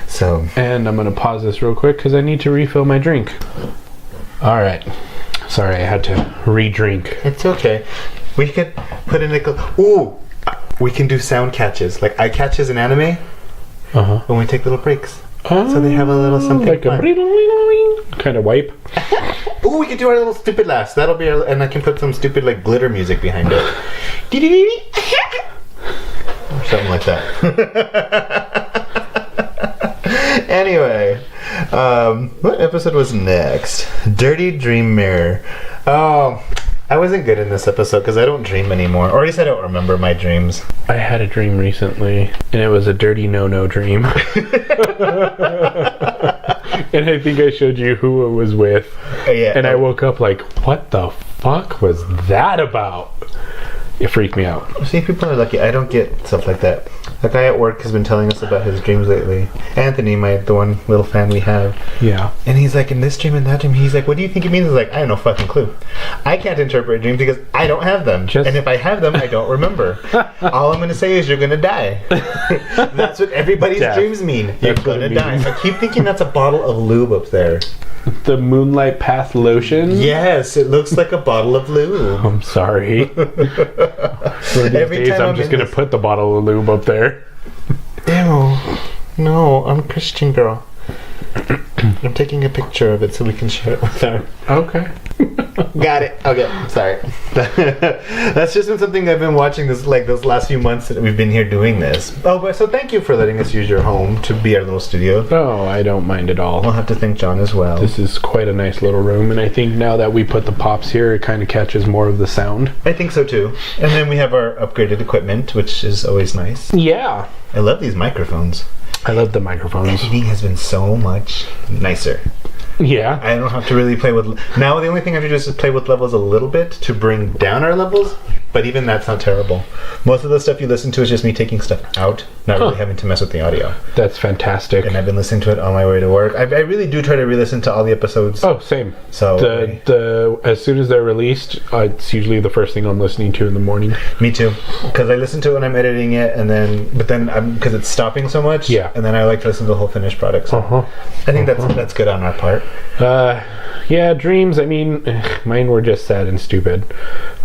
So And I'm gonna pause this real quick because I need to refill my drink. All right. Sorry, I had to re-drink. it's okay. We could put in ooh, we can do sound catches like eye catches in anime when we take little breaks. So they have a little something like fun. a kind of wipe. Ooh, we can do our little stupid laughs. That'll be and I can put some stupid like glitter music behind it. Or something like that. Anyway, what episode was next? Dirty Dream Mirror. Oh, I wasn't good in this episode because I don't dream anymore. Or at least I don't remember my dreams. I had a dream recently, and it was a dirty no-no dream. And I think I showed you who it was with. Yeah. And I woke up like, what the fuck was that about? It freaked me out. See, people are lucky. I don't get stuff like that. A guy at work has been telling us about his dreams lately. Anthony, the one little fan we have. Yeah. And he's like, in this dream and that dream, he's like, what do you think it means? I was like, I have no fucking clue. I can't interpret dreams because I don't have them. And if I have them, I don't remember. All I'm going to say is you're going to die. That's what everybody's dreams mean. You're going to die. I keep thinking that's a bottle of lube up there. The Moonlight Path lotion? Yes, it looks like a bottle of lube. I'm sorry. One of these Every days, time I'm just going to put the bottle of lube up there. Ew. No, I'm a Christian girl. I'm taking a picture of it so we can share it with her. Okay. Got it. Okay, sorry. That's just been something I've been watching those last few months that we've been here doing this. Oh, but so thank you for letting us use your home to be our little studio. Oh, I don't mind at all. We'll have to thank John as well. This is quite a nice little room, and I think now that we put the pops here, it kind of catches more of the sound. I think so too. And then we have our upgraded equipment, which is always nice. Yeah. I love these microphones. I love the microphones. Editing has been so much nicer. Yeah. I don't have to really play with... Now the only thing I have to do is play with levels a little bit to bring down our levels, but even that's not terrible. Most of the stuff you listen to is just me taking stuff out, not really having to mess with the audio. That's fantastic. And I've been listening to it on my way to work. I really do try to re-listen to all the episodes. Oh, same. So the as soon as they're released, it's usually the first thing I'm listening to in the morning. Me too, because I listen to it when I'm editing it, and then because it's stopping so much. Yeah. And then I like to listen to the whole finished product. So I think that's good on our part. Yeah, dreams. I mean, mine were just sad and stupid.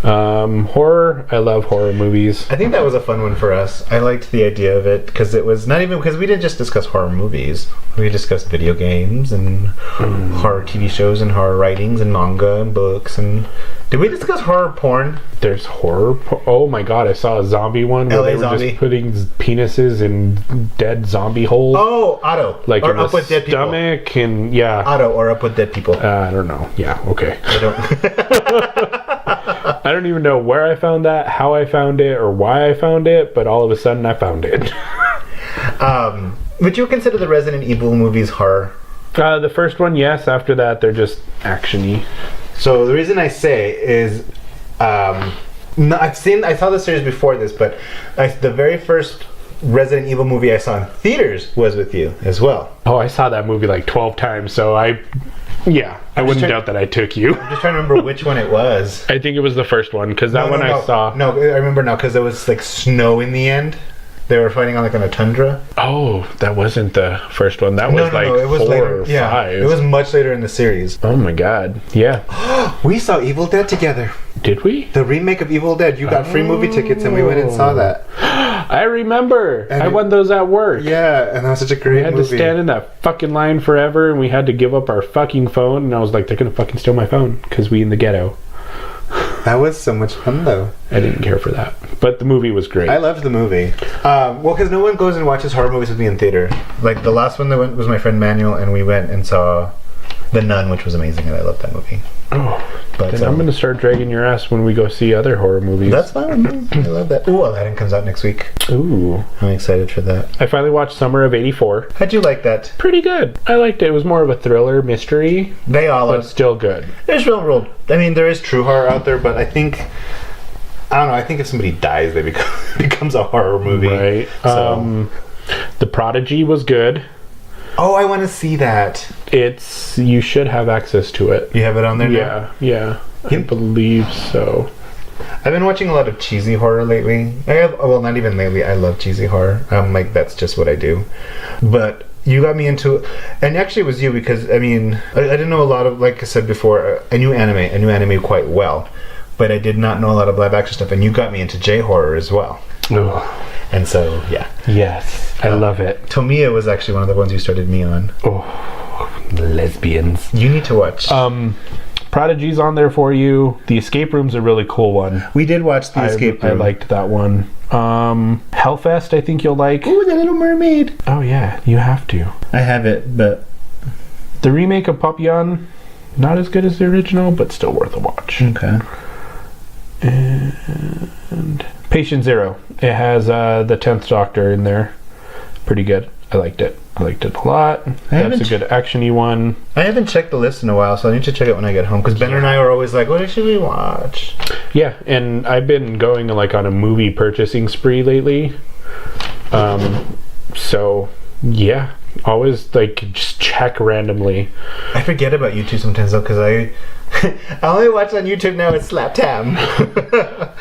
Horror. I love horror movies. I think that was a fun one for us. I liked the idea of it because it was not even because we didn't just discuss horror movies. We discussed video games and horror TV shows and horror writings and manga and books. And did we discuss horror porn? There's horror. Oh my god! I saw a zombie one where they were just putting penises in dead zombie holes. Oh, Otto. Like or in Up the with Dead People. stomach and yeah. Otto or Up with Dead People. I don't know. Yeah. Okay. I don't. I don't even know where I found that, how I found it, or why I found it, but all of a sudden I found it. Would you consider the Resident Evil movies horror? The first one, yes. After that, they're just action-y. So the reason I say is, I saw the series before this, but the very first Resident Evil movie I saw in theaters was with you as well. Oh, I saw that movie like 12 times, so I wouldn't doubt that I took you. I'm just trying to remember which one it was. I think it was the first one, because that one I saw. No, I remember now, because there was like snow in the end. They were fighting on a tundra. Oh, that wasn't the first one. That was it was 4 later. or 5. It was much later in the series. Oh my god. Yeah. We saw Evil Dead together. Did we? The remake of Evil Dead. You got free movie tickets and we went and saw that. I remember. I won those at work. Yeah, and that was such a great movie. We had to stand in that fucking line forever, and we had to give up our fucking phone, and I was like, they're gonna fucking steal my phone, because we in the ghetto. That was so much fun, though. I didn't care for that. But the movie was great. I loved the movie. Well, because no one goes and watches horror movies with me in theater. Like, the last one that went was my friend Manuel, and we went and saw The Nun, which was amazing, and I loved that movie. Oh, but then I'm going to start dragging your ass when we go see other horror movies. That's fine. I love that. Ooh, Aladdin comes out next week. Ooh. I'm excited for that. I finally watched Summer of '84. How'd you like that? Pretty good. I liked it. It was more of a thriller mystery. They all but still good. There's real. I mean, there is true horror out there, but I think... I don't know. I think if somebody dies, they becomes a horror movie. Right. So. The Prodigy was good. Oh, I want to see that. You should have access to it. You have it on there now? Yeah. I believe so. I've been watching a lot of cheesy horror lately. Well, not even lately. I love cheesy horror. Like, that's just what I do. But you got me into... And actually it was you because, I mean, I didn't know a lot of, like I said before, I knew anime quite well. But I did not know a lot of live action stuff. And you got me into J-horror as well. Oh. And so, yeah. Yes. I love it. Tomiya was actually one of the ones you started me on. Oh, lesbians. You need to watch. Prodigy's on there for you. The Escape Room's a really cool one. We did watch The Escape Room. I liked that one. Hellfest, I think you'll like. Ooh, The Little Mermaid. Oh yeah, you have to. I have it, but... The remake of Papillon, not as good as the original, but still worth a watch. Okay. And Patient Zero. It has the 10th Doctor in there. Pretty good. I liked it. I liked it a lot. That's a good action-y one. I haven't checked the list in a while, so I need to check it when I get home. Because Ben and I are always like, what should we watch? Yeah, and I've been going like on a movie purchasing spree lately. So yeah, always like just check randomly. I forget about YouTube sometimes though, because I only watch on YouTube now. It's Slap Tam.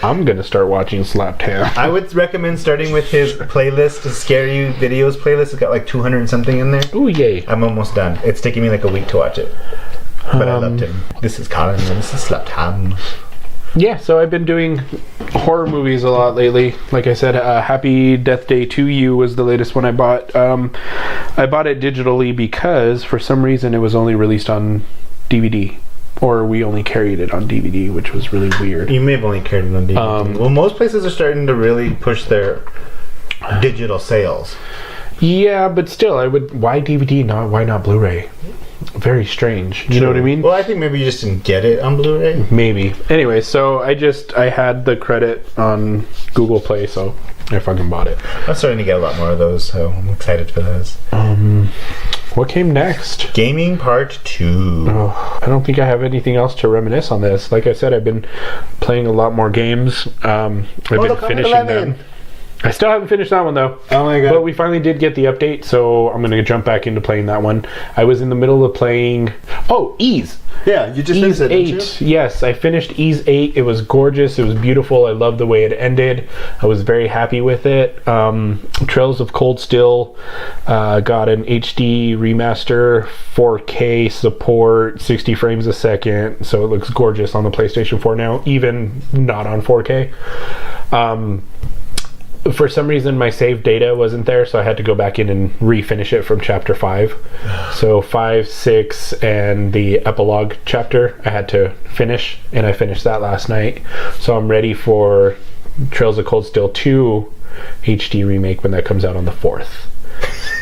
I'm gonna start watching Slap Tam. I would recommend starting with his playlist, his scary videos playlist. It's got like 200 and something in there. Ooh, yay. I'm almost done. It's taking me like a week to watch it, but I loved him. This is Colin, and this is Slap Tam. Yeah, so I've been doing horror movies a lot lately. Like I said, Happy Death Day to You was the latest one I bought. I bought it digitally because for some reason it was only released on DVD. Or we only carried it on DVD, which was really weird. You may have only carried it on DVD. Well, most places are starting to really push their digital sales. Yeah, but still, why DVD, why not Blu-ray? Very strange. You know what I mean? Well, I think maybe you just didn't get it on Blu-ray. Maybe. Anyway, so I had the credit on Google Play, so I fucking bought it. I'm starting to get a lot more of those, so I'm excited for those. What came next? Gaming Part 2. Oh, I don't think I have anything else to reminisce on this. Like I said, I've been playing a lot more games. I've been finishing them. I still haven't finished that one though. Oh my god. But we finally did get the update, so I'm going to jump back into playing that one. I was in the middle of playing... Oh, Ease! Yeah, you just Ease finished it, 8. didn't you? Yes, I finished Ease 8. It was gorgeous. It was beautiful. I loved the way it ended. I was very happy with it. Trails of Cold Steel got an HD remaster, 4K support, 60 frames a second, so it looks gorgeous on the PlayStation 4 now, even not on 4K. For some reason my save data wasn't there, so I had to go back in and refinish it from chapter 5. So 5, 6, and the epilogue chapter I had to finish, and I finished that last night. So I'm ready for Trails of Cold Steel 2 HD remake when that comes out on the 4th.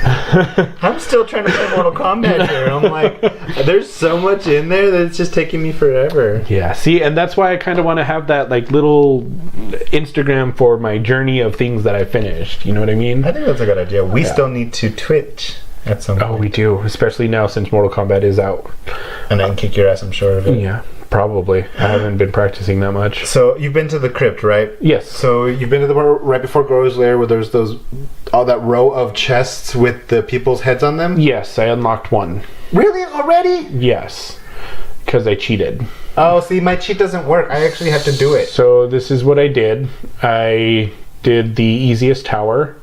I'm still trying to play Mortal Kombat here. I'm like, there's so much in there that it's just taking me forever. Yeah, see, and that's why I kind of want to have that like little Instagram for my journey of things that I finished. You know what I mean? I think that's a good idea. We still need to Twitch at some point. Oh, we do, especially now since Mortal Kombat is out. And I can kick your ass, I'm sure of it. Yeah, probably. I haven't been practicing that much. So you've been to the crypt, right? Yes. So you've been to the part right before Grove's Lair where there's all that row of chests with the people's heads on them? Yes, I unlocked one. Really? Already? Yes, because I cheated. Oh, see, my cheat doesn't work. I actually have to do it. So this is what I did. I did the easiest tower.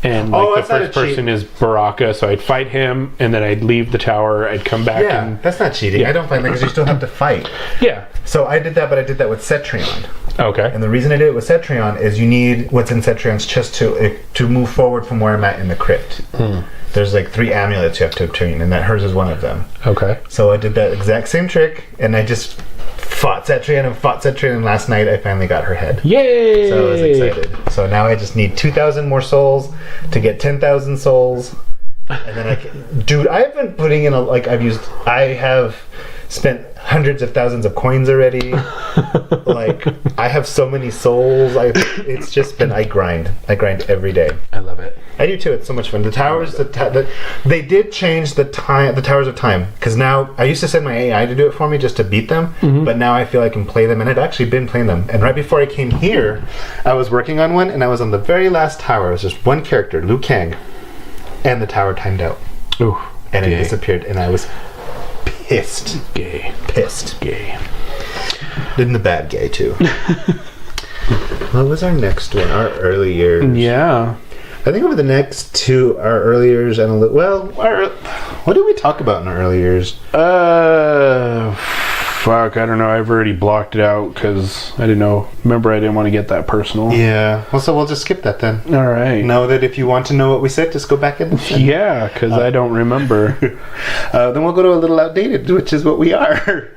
And like the first person is Baraka, so I'd fight him, and then I'd leave the tower, I'd come back and... that's not cheating. Yeah. I don't find that because you still have to fight. Yeah. So I did that, but I did that with Cetrion. Okay. And the reason I did it with Cetrion is you need what's in Cetrion's chest to move forward from where I'm at in the crypt. There's like 3 amulets you have to obtain, and that hers is one of them. Okay. So I did that exact same trick, and I just fought Cetrion, and last night I finally got her head. Yay! So I was excited. So now I just need 2,000 more souls to get 10,000 souls. And then I can... Dude, I've been putting in I have spent hundreds of thousands of coins already. Like, I have so many souls. It's just been... I grind every day. I love it. I do too. It's so much fun. The towers, they did change the towers of time, because now I used to send my AI to do it for me just to beat them, but now I feel I can play them, and I've actually been playing them. And right before I came here, I was working on one, and I was on the very last tower. It was just one character, Liu Kang, and the tower timed out. Ooh, and gay. it disappeared, and I was pissed. Gay. Pissed. Gay. Didn't the bad gay too. What was our next one? Our early years. Yeah. I think over the next 2, our early years and what did we talk about in our early years? Fuck, I don't know. I've already blocked it out because I didn't know. Remember, I didn't want to get that personal. Yeah. Well, so we'll just skip that then. All right. Know that if you want to know what we said, just go back and listen. Yeah, because I don't remember. Then we'll go to a little outdated, which is what we are.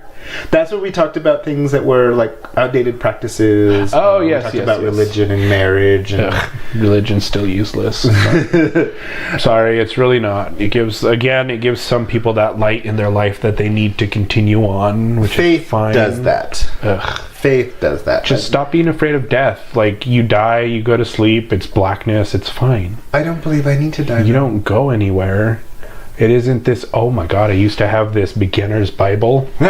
That's where we talked about things that were like outdated practices. Oh, we yes, talked yes, about yes. religion and marriage. And Religion's still useless. Sorry, it's really not. It gives some people that light in their life that they need to continue on, which Faith is fine. does that. Ugh. Faith does that. Just stop being afraid of death. Like, you die, you go to sleep, it's blackness, it's fine. I don't believe I need to die. You don't go anywhere. It isn't this, oh my God, I used to have this beginner's Bible. And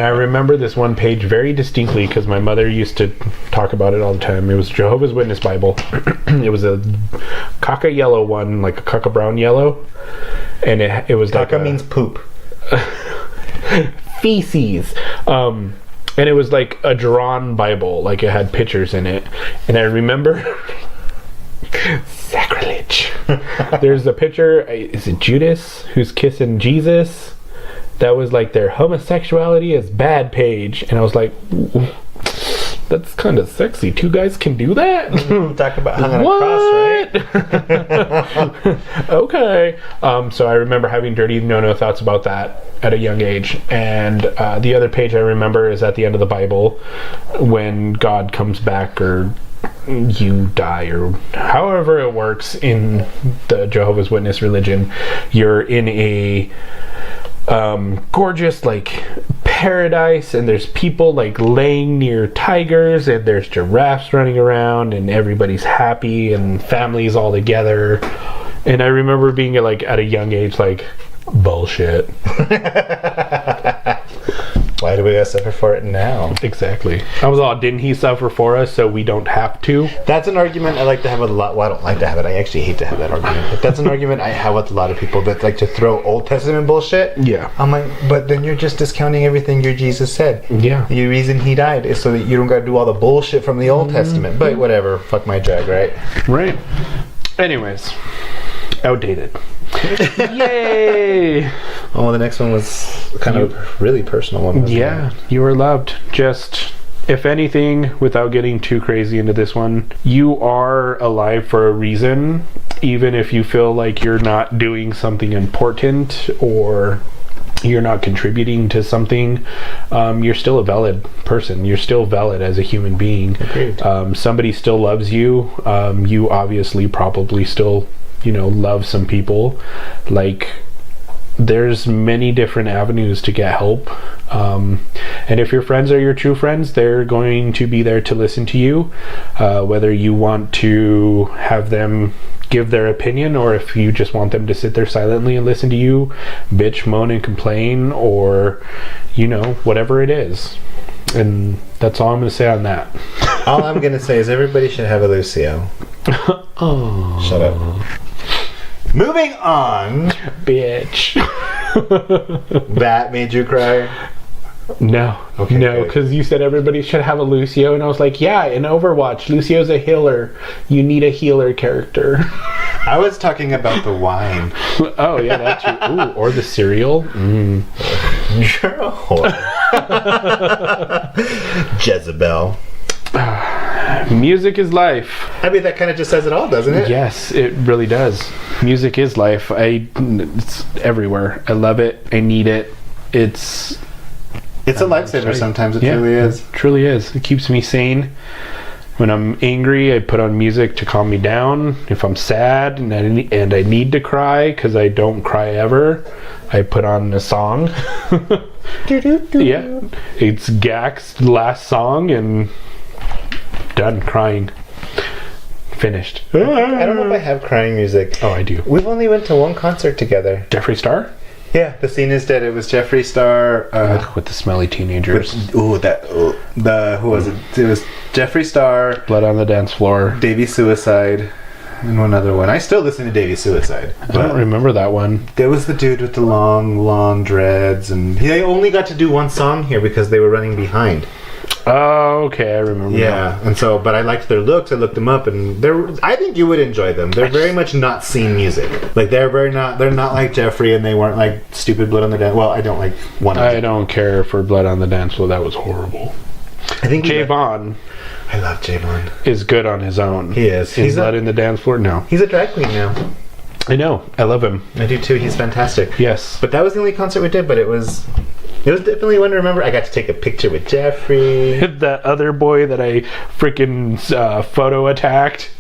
I remember this one page very distinctly because my mother used to talk about it all the time. It was Jehovah's Witness Bible. It was a caca yellow one, like a caca brown yellow. And it was Caca like means poop. feces. And it was like a drawn Bible, like it had pictures in it. And I remember sacrilege. There's a picture, is it Judas who's kissing Jesus? That was like their homosexuality is bad page. And I was like, ooh, that's kind of sexy. 2 guys can do that? Talk about hung on a cross, right? Okay. So I remember having dirty no thoughts about that at a young age. And the other page I remember is at the end of the Bible when God comes back or you die or however it works in the Jehovah's Witness religion. You're in a gorgeous like paradise and there's people like laying near tigers and there's giraffes running around and everybody's happy and families all together. And I remember being like at a young age like, bullshit. Why do we gotta suffer for it now? Exactly. I was all, didn't he suffer for us so we don't have to? That's an argument I like to have with a lot. Well, I don't like to have it. I actually hate to have that argument. But that's an argument I have with a lot of people that like to throw Old Testament bullshit. Yeah. I'm like, but then you're just discounting everything your Jesus said. Yeah. The reason he died is so that you don't gotta do all the bullshit from the Old Testament. But whatever. Fuck my drag, right? Right. Anyways. Outdated. Yay! Oh, the next one was kind of a really personal one. Wasn't Yeah, you were loved. Just, if anything, without getting too crazy into this one, you are alive for a reason, even if you feel like you're not doing something important or you're not contributing to something, you're still a valid person. You're still valid as a human being. Agreed. Somebody still loves you. You obviously probably still, love some people. Like, there's many different avenues to get help. And if your friends are your true friends, they're going to be there to listen to you, whether you want to have them give their opinion or if you just want them to sit there silently and listen to you bitch, moan, and complain, or whatever it is. And that's all I'm going to say on that. All I'm gonna say is everybody should have a Lucio. Oh, Shut up. Moving on. bitch. That made you cry? No, Okay, no, good. because you said everybody should have a Lucio, and I was like, yeah, in Overwatch, Lucio's a healer. You need a healer character. I was talking about the wine. Oh, yeah, that too. Ooh, or the cereal. Mm. You're a whore. Jezebel. Music is life. I mean, that kind of just says it all, doesn't it? Yes, it really does. Music is life. It's everywhere. I love it. I need it. It's a lifesaver sometimes. It Yeah. truly is. It truly is. It keeps me sane. When I'm angry, I put on music to calm me down. If I'm sad and I need to cry, because I don't cry ever, I put on a song. Yeah, it's Gak's last song, and done crying. Finished. I don't know if I have crying music. Oh, I do. We've only went to one concert together. Jeffree Star? Yeah, The Scene Is Dead. It was Jeffree Star. With the smelly teenagers. Who was it? It was Jeffree Star, Blood on the Dance Floor. Davey Suicide, and one other one. I still listen to Davey Suicide. I don't remember that one. There was the dude with the long dreads, and they only got to do one song here because they were running behind. Oh, okay, I remember. Yeah, and so, but I liked their looks. I looked them up, and I think you would enjoy them. They're very much not scene music. Like they're not like Jeffree, and they weren't like stupid Blood on the Dance. Well, I don't like one. I don't care for Blood on the Dance Floor. That was horrible. I think Javon I love Javon. is good on his own. He is. In He's Blood in the Dance Floor? No. He's a drag queen now. I know. I love him. I do too. He's fantastic. Yes. But that was the only concert we did. But it was definitely one to remember. I got to take a picture with Jeffree. That other boy that I freaking photo attacked.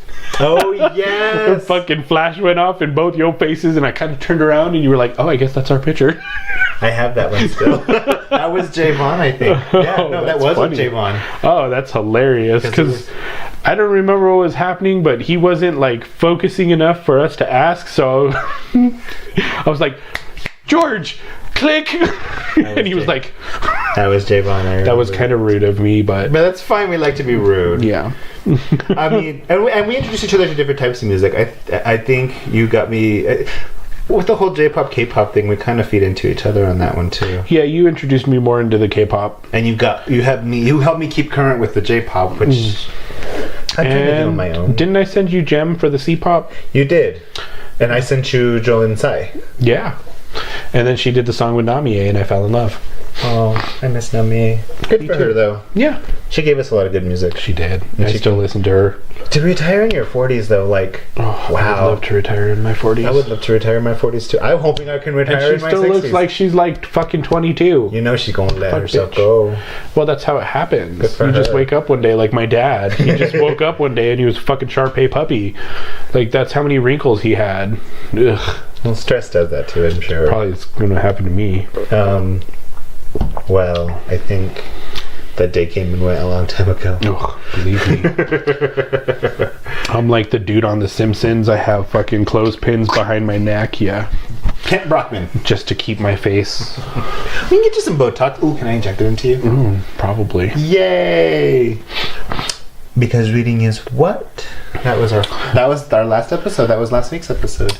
Oh yes. Fucking flash went off in both your faces, and I kind of turned around, and you were like, "Oh, I guess that's our picture." I have that one still. That was Javon, I think. Yeah, no, that that's wasn't funny. Javon. Oh, that's hilarious. Because I don't remember what was happening, but he wasn't like focusing enough for us to ask. So I was like, George, click, and he was like, That was Jay Bonner. that was kind of rude of me, but that's fine. We like to be rude. yeah. I mean, and we introduced each other to different types of music. I think you got me with the whole J-pop, K-pop thing. We kind of feed into each other on that one too. Yeah, you introduced me more into the K-pop. And you helped me keep current with the J-pop, which I kind of do on my own. Didn't I send you Gem for the C-pop? You did, and I sent you Jolin Sai. Yeah. And then she did the song with Namie, and I fell in love. Oh, I miss Nami. Good Me for too. her though. Yeah. She gave us a lot of good music. She did. I she still listen to her. To retire in your 40s though, like, Oh, wow. I would love to retire in my 40s. I would love to retire in my 40s too. I'm hoping I can retire And in she my still 60s. looks like she's like fucking 22. You know she's gonna let Fuck herself bitch. go. Well, that's how it happens. Good for You just her. wake up one day like my dad. He just woke up one day and he was a fucking Shar-Pei puppy. Like, that's how many wrinkles he had. Ugh. Well, stress does that too, I'm sure. Probably it's going to happen to me. Well, I think that day came and went a long time ago. Ugh, believe me. I'm like the dude on The Simpsons. I have fucking clothespins behind my neck. Yeah. Kent Brockman. Just to keep my face. We can get you some Botox. Ooh, can I inject it into you? Probably. Yay! Because reading is what? That was our last episode. That was last week's episode.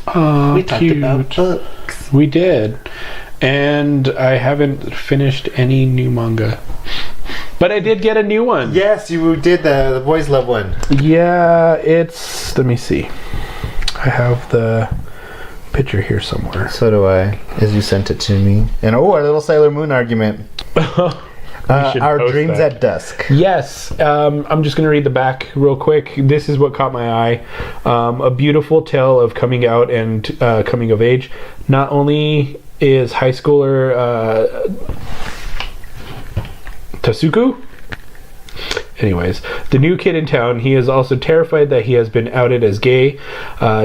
We talked cute. about books. We did. And I haven't finished any new manga. But I did get a new one. Yes, you did the Boys Love one. Yeah, it's... Let me see. I have the picture here somewhere. So do I, as you sent it to me. And our little Sailor Moon argument. should Our post Dreams that. at Dusk. Yes, I'm just going to read the back real quick. This is what caught my eye. A beautiful tale of coming out and coming of age. Not only is high schooler Tasuku? Anyways, the new kid in town, he is also terrified that he has been outed as gay.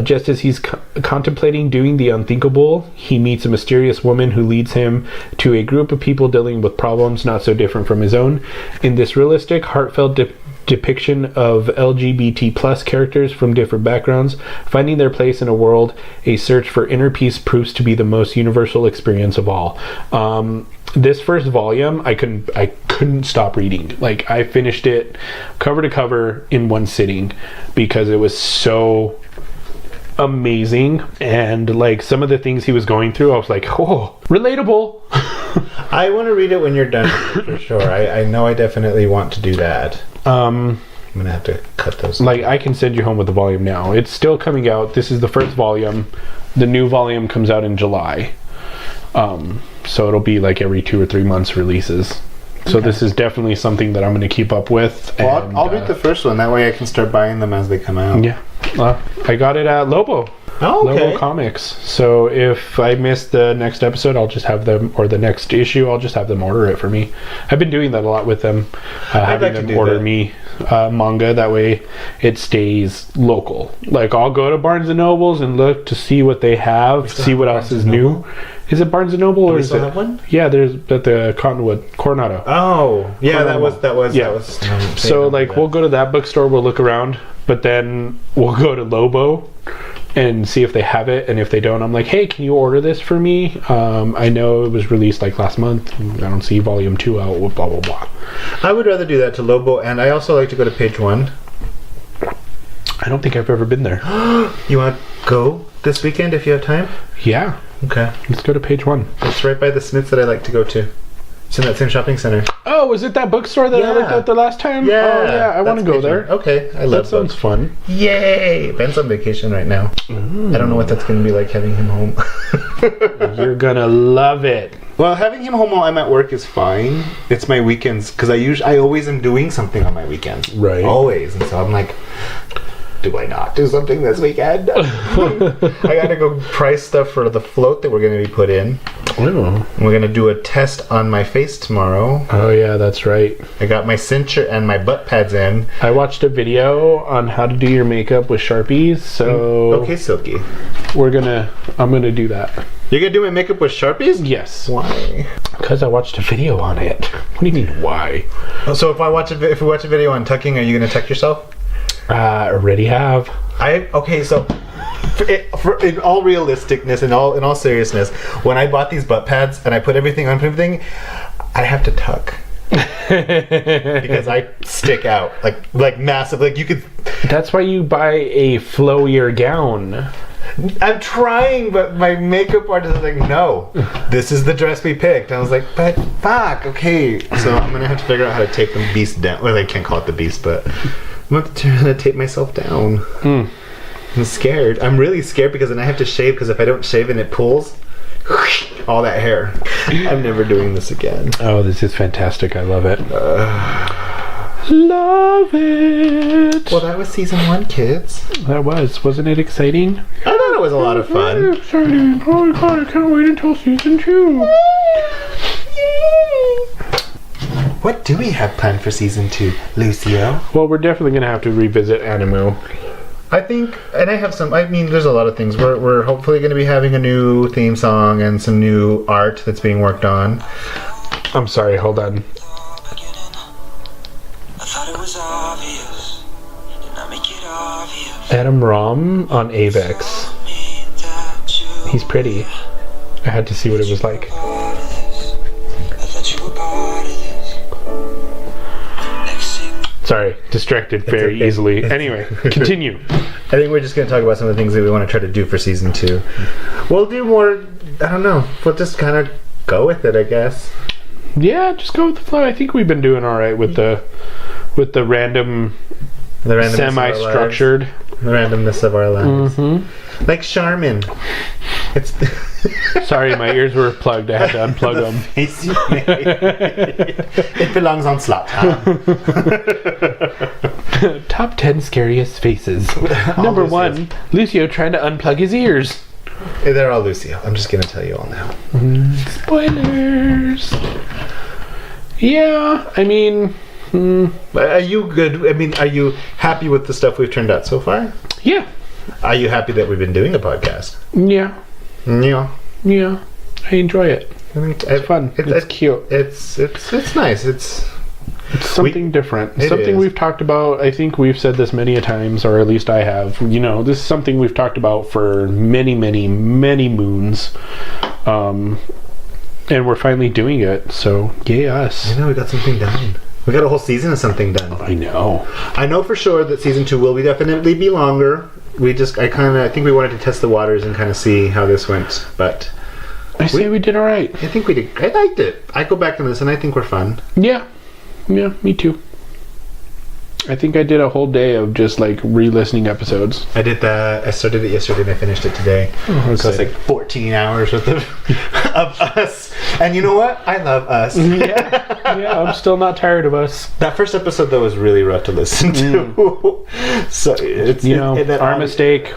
Just as he's contemplating doing the unthinkable, he meets a mysterious woman who leads him to a group of people dealing with problems not so different from his own. In this realistic, heartfelt depiction of LGBT plus characters from different backgrounds, finding their place in a world, a search for inner peace proves to be the most universal experience of all. This first volume, I couldn't stop reading. Like, I finished it cover to cover in one sitting because it was so amazing. And like some of the things he was going through, I was like, oh, relatable. I want to read it when you're done, for sure. I know I definitely want to do that. I'm going to have to cut those. Like, I can send you home with the volume now. It's still coming out. This is the first volume. The new volume comes out in July. So it'll be like every 2 or 3 months releases. So this is definitely something that I'm going to keep up with. Well, and, I'll read the first one. That way I can start buying them as they come out. Yeah. I got it at Lobo. Oh, okay. Lobo Comics. So if I miss the next episode, I'll just have them, or the next issue, I'll just have them order it for me. I've been doing that a lot with them. Having like to them do order that. me manga. That way it stays local. Like, I'll go to Barnes & Nobles and look to see what they have, see what else is new. Is it Barnes & Noble or we is still it? have one? Yeah, there's at the Cottonwood, Coronado. Oh, yeah, that was. Yeah. So like we'll go to that bookstore, we'll look around, but then we'll go to Lobo and see if they have it, and if they don't, I'm like, hey, can you order this for me? I know it was released like last month. I don't see volume 2 out, blah blah blah. I would rather do that to Lobo, and I also like to go to Page One. I don't think I've ever been there. You want to go this weekend if you have time? Yeah, Okay. let's go to Page One. It's right by the Smiths that I like to go to. It's in that same shopping center. Oh, was it that bookstore that I Yeah. looked at the last time? Yeah. Oh yeah, I want to that's go Page there. One. Okay, I That love sounds books. fun. Yay! Ben's on vacation right now. I don't know what that's going to be like having him home. You're gonna love it. Well, having him home while I'm at work is fine. It's my weekends because I always am doing something on my weekends. Right. Always, and so I'm like, do I not do something this weekend? I got to go price stuff for the float that we're going to be put in. Oh. We're going to do a test on my face tomorrow. Oh yeah, that's right. I got my cincher and my butt pads in. I watched a video on how to do your makeup with Sharpies, so Okay, Silky. I'm gonna do that. You're going to do my makeup with Sharpies? Yes, Why? because I watched a video on it. What do you mean, why? So if we watch a video on tucking, are you going to tuck yourself? Already have. So in all realisticness, in all seriousness, when I bought these butt pads and I put everything on everything, I have to tuck. Because I stick out like massive. Like you could. That's why you buy a flowier gown. I'm trying, but my makeup artist is like, no, this is the dress we picked. And I was like, but fuck, okay. So I'm gonna have to figure out how to tape the beast down. Well, I can't call it the beast, but I'm gonna tape myself down. I'm scared. I'm really scared because then I have to shave. Because if I don't shave and it pulls, all that hair. I'm never doing this again. Oh, this is fantastic. I love it. Love it. Well, that was season 1, kids. That wasn't it exciting? I thought it was a lot of fun. Exciting. Oh my god, I can't wait until season 2. What do we have planned for season 2, Lucio? Well, we're definitely gonna have to revisit Animu. I think, and I have some. I mean, there's a lot of things. We're hopefully going to be having a new theme song and some new art that's being worked on. I'm sorry, hold on. I thought it was obvious. Did not make it obvious. Adam Rom on Avex. He's pretty. I had to see what it was like. I thought you were part of this. Next thing. Sorry, distracted very okay. easily. Anyway, continue. I think we're just going to talk about some of the things that we want to try to do for season 2. We'll do more. I don't know. We'll just kind of go with it, I guess. Yeah, just go with the flow. I think we've been doing all right with the random, The randomness semi-structured. Of our lives. The randomness of our lives. Mm-hmm. Like Charmin. It's. Sorry, my ears were plugged. I had to unplug them. Face you made. It belongs on Slot Town. Top 10 scariest faces. Number 1, Lucio trying to unplug his ears. They're all Lucio. I'm just going to tell you all now. Spoilers. Yeah, I mean... Are you good? I mean, are you happy with the stuff we've turned out so far? Yeah. Are you happy that we've been doing a podcast? Yeah. Yeah. Yeah. I enjoy it. I mean, It's fun. It's cute. It's nice. It's something different. It Something is. we've talked about. I think we've said this many a times, or at least I have. You know, this is something we've talked about for many, many, many moons. And we're finally doing it. So, yay us. we got something done. We got a whole season of something done. I know. I know for sure that season 2 will definitely be longer. I think we wanted to test the waters and kind of see how this went, but I say we did all right. I think we did. I liked it. I go back and listen. I think we're fun. Yeah. Yeah, me too. I think I did a whole day of just like re-listening episodes. I did that. I started it yesterday and I finished it today. Oh, So it's like 14 hours worth of us. And you know what? I love us. Yeah, I'm still not tired of us. That first episode though was really rough to listen to. So it's our mistake.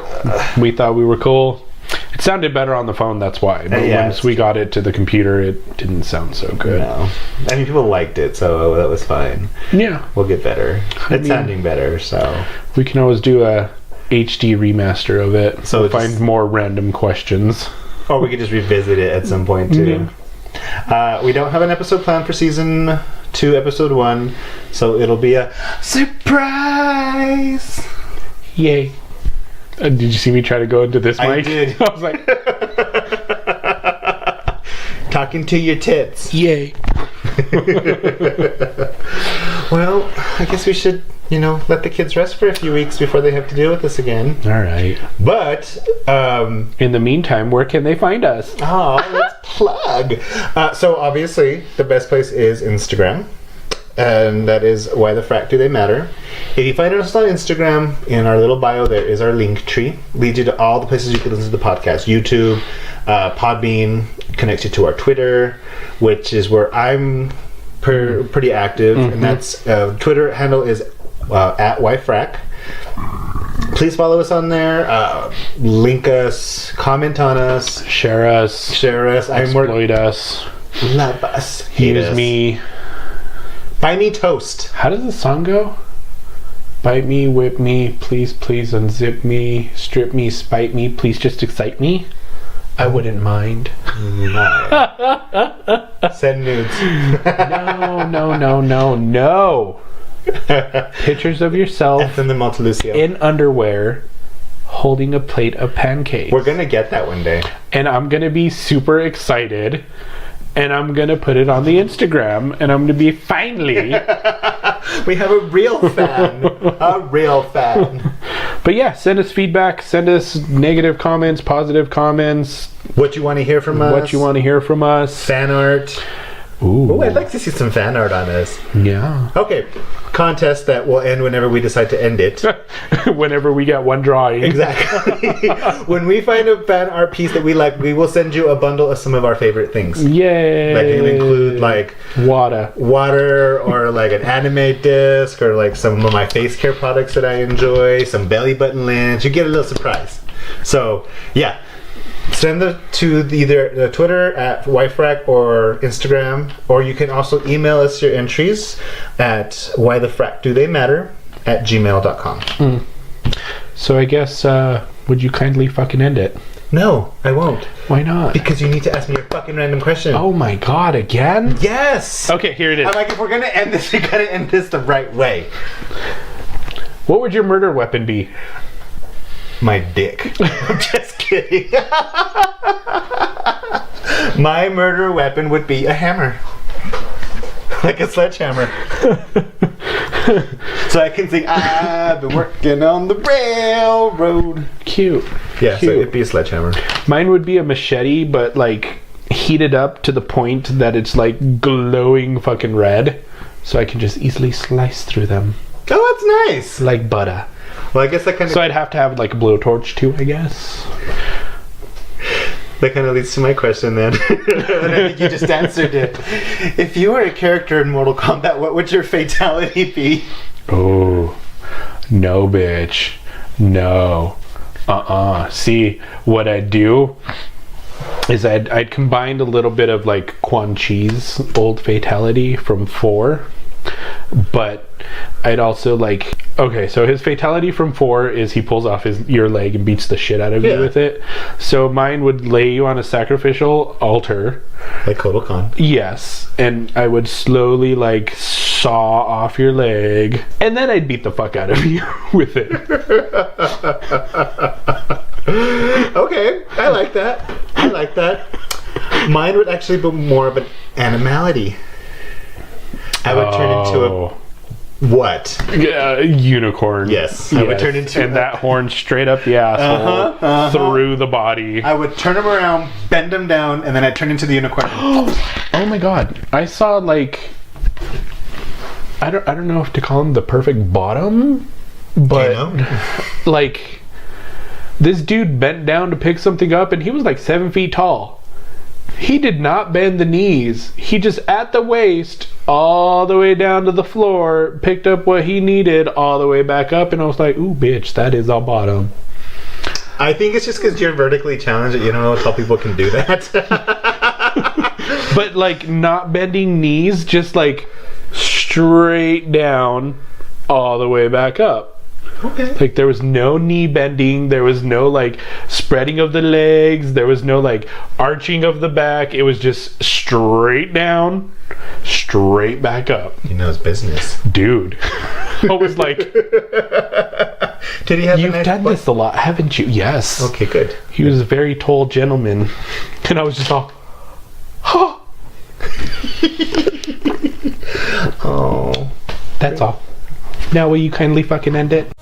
We thought we were cool. It sounded better on the phone, that's why. But Yeah, once we got it to the computer, it didn't sound so good. No. I mean, people liked it, so that was fine. Yeah, We'll get better. It's mean- sounding better, so. we can always do a HD remaster of it. So We'll just- find more random questions. Or we could just revisit it at some point, too. We don't have an episode planned for season 2, episode 1, so it'll be a surprise! Yay. Did you see me try to go into this I mic? did. I was like, Talking to your tits. yay. Well, I guess we should, let the kids rest for a few weeks before they have to deal with this again. All right. But, In the meantime, where can they find us? let's plug. So obviously, the best place is Instagram. And that is Why the Frack Do They Matter. If you find us on Instagram, in our little bio there is our link tree. Leads you to all the places you can listen to the podcast. YouTube, Podbean, connects you to our Twitter, which is where I'm pretty active. And that's, Twitter handle is at YFrack. Please follow us on there. Link us, comment on us, Share us. exploit us. love us, hate Use us. me. Buy me toast. How does the song go? Bite me, whip me, please, please unzip me, strip me, spite me, please just excite me. I wouldn't mind. Send nudes. No. Pictures of yourself Anthony Montelucio. in underwear holding a plate of pancakes. We're gonna get that one day. And I'm gonna be super excited. And I'm gonna put it on the Instagram. And I'm gonna be finally. We have a real fan. A real fan. But yeah, send us feedback. Send us negative comments, positive comments. What you want to hear from us? What you want to hear from us. Fan art. Ooh. Oh, I'd like to see some fan art on this. Yeah. Okay. Contest that will end whenever we decide to end it. Whenever we get one drawing. Exactly. When we find a fan art piece that we like, we will send you a bundle of some of our favorite things. Yay. That can include like water or like an anime disc or like some of my face care products that I enjoy, some belly button lands. You get a little surprise. So yeah, send them to either Twitter at YFRAC or Instagram, or you can also email us your entries at whythefrack@gmail.com. So I guess would you kindly fucking end it? No, I won't. Why not? Because you need to ask me a fucking random question. Oh my god, again? Yes! Okay, here it is. I'm like, if we're gonna end this, we gotta end this the right way. What would your murder weapon be? My dick. I'm just kidding. My murder weapon would be a hammer. Like a sledgehammer. So I can sing, I've been working on the railroad. Cute. Yeah, so Cute. it'd be a sledgehammer. Mine would be a machete, but like heated up to the point that it's like glowing fucking red. So I can just easily slice through them. Oh, that's nice. Like butter. Well, I guess that kind of So I'd have to have like a blowtorch too, I guess. that kind of leads to my question then. And I think you just answered it. If you were a character in Mortal Kombat, what would your fatality be? Oh, no, bitch. No. See, what I'd do is I'd combined a little bit of like Quan Chi's old fatality from 4, but I'd also like, okay, so his fatality from 4 is he pulls off your leg and beats the shit out of you with it. So mine would lay you on a sacrificial altar. Like Kotal Khan. Yes, and I would slowly like saw off your leg, and then I'd beat the fuck out of you with it. Okay, I like that. I like that. Mine would actually be more of an animality. I would turn into a what? Unicorn. Yes, I would turn into and that horn straight up the asshole through the body. I would turn him around, bend him down, and then I'd turn into the unicorn. Oh my god! I saw like I don't know if to call him the perfect bottom, but like this dude bent down to pick something up, and he was like 7 feet tall. He did not bend the knees. He just at the waist, all the way down to the floor, picked up what he needed, all the way back up, and I was like, ooh, bitch, that is our bottom. I think it's just because you're vertically challenged that you don't know how people can do that. But like not bending knees, just like straight down, all the way back up. Okay. Like there was no knee bending, there was no like spreading of the legs, there was no like arching of the back. It was just straight down, straight back up. He knows business. Dude. I was like, did he have you've done this a lot, haven't you? Yes. Okay, good. He was a very tall gentleman. And I was just all, huh. Oh. That's all. Now will you kindly fucking end it?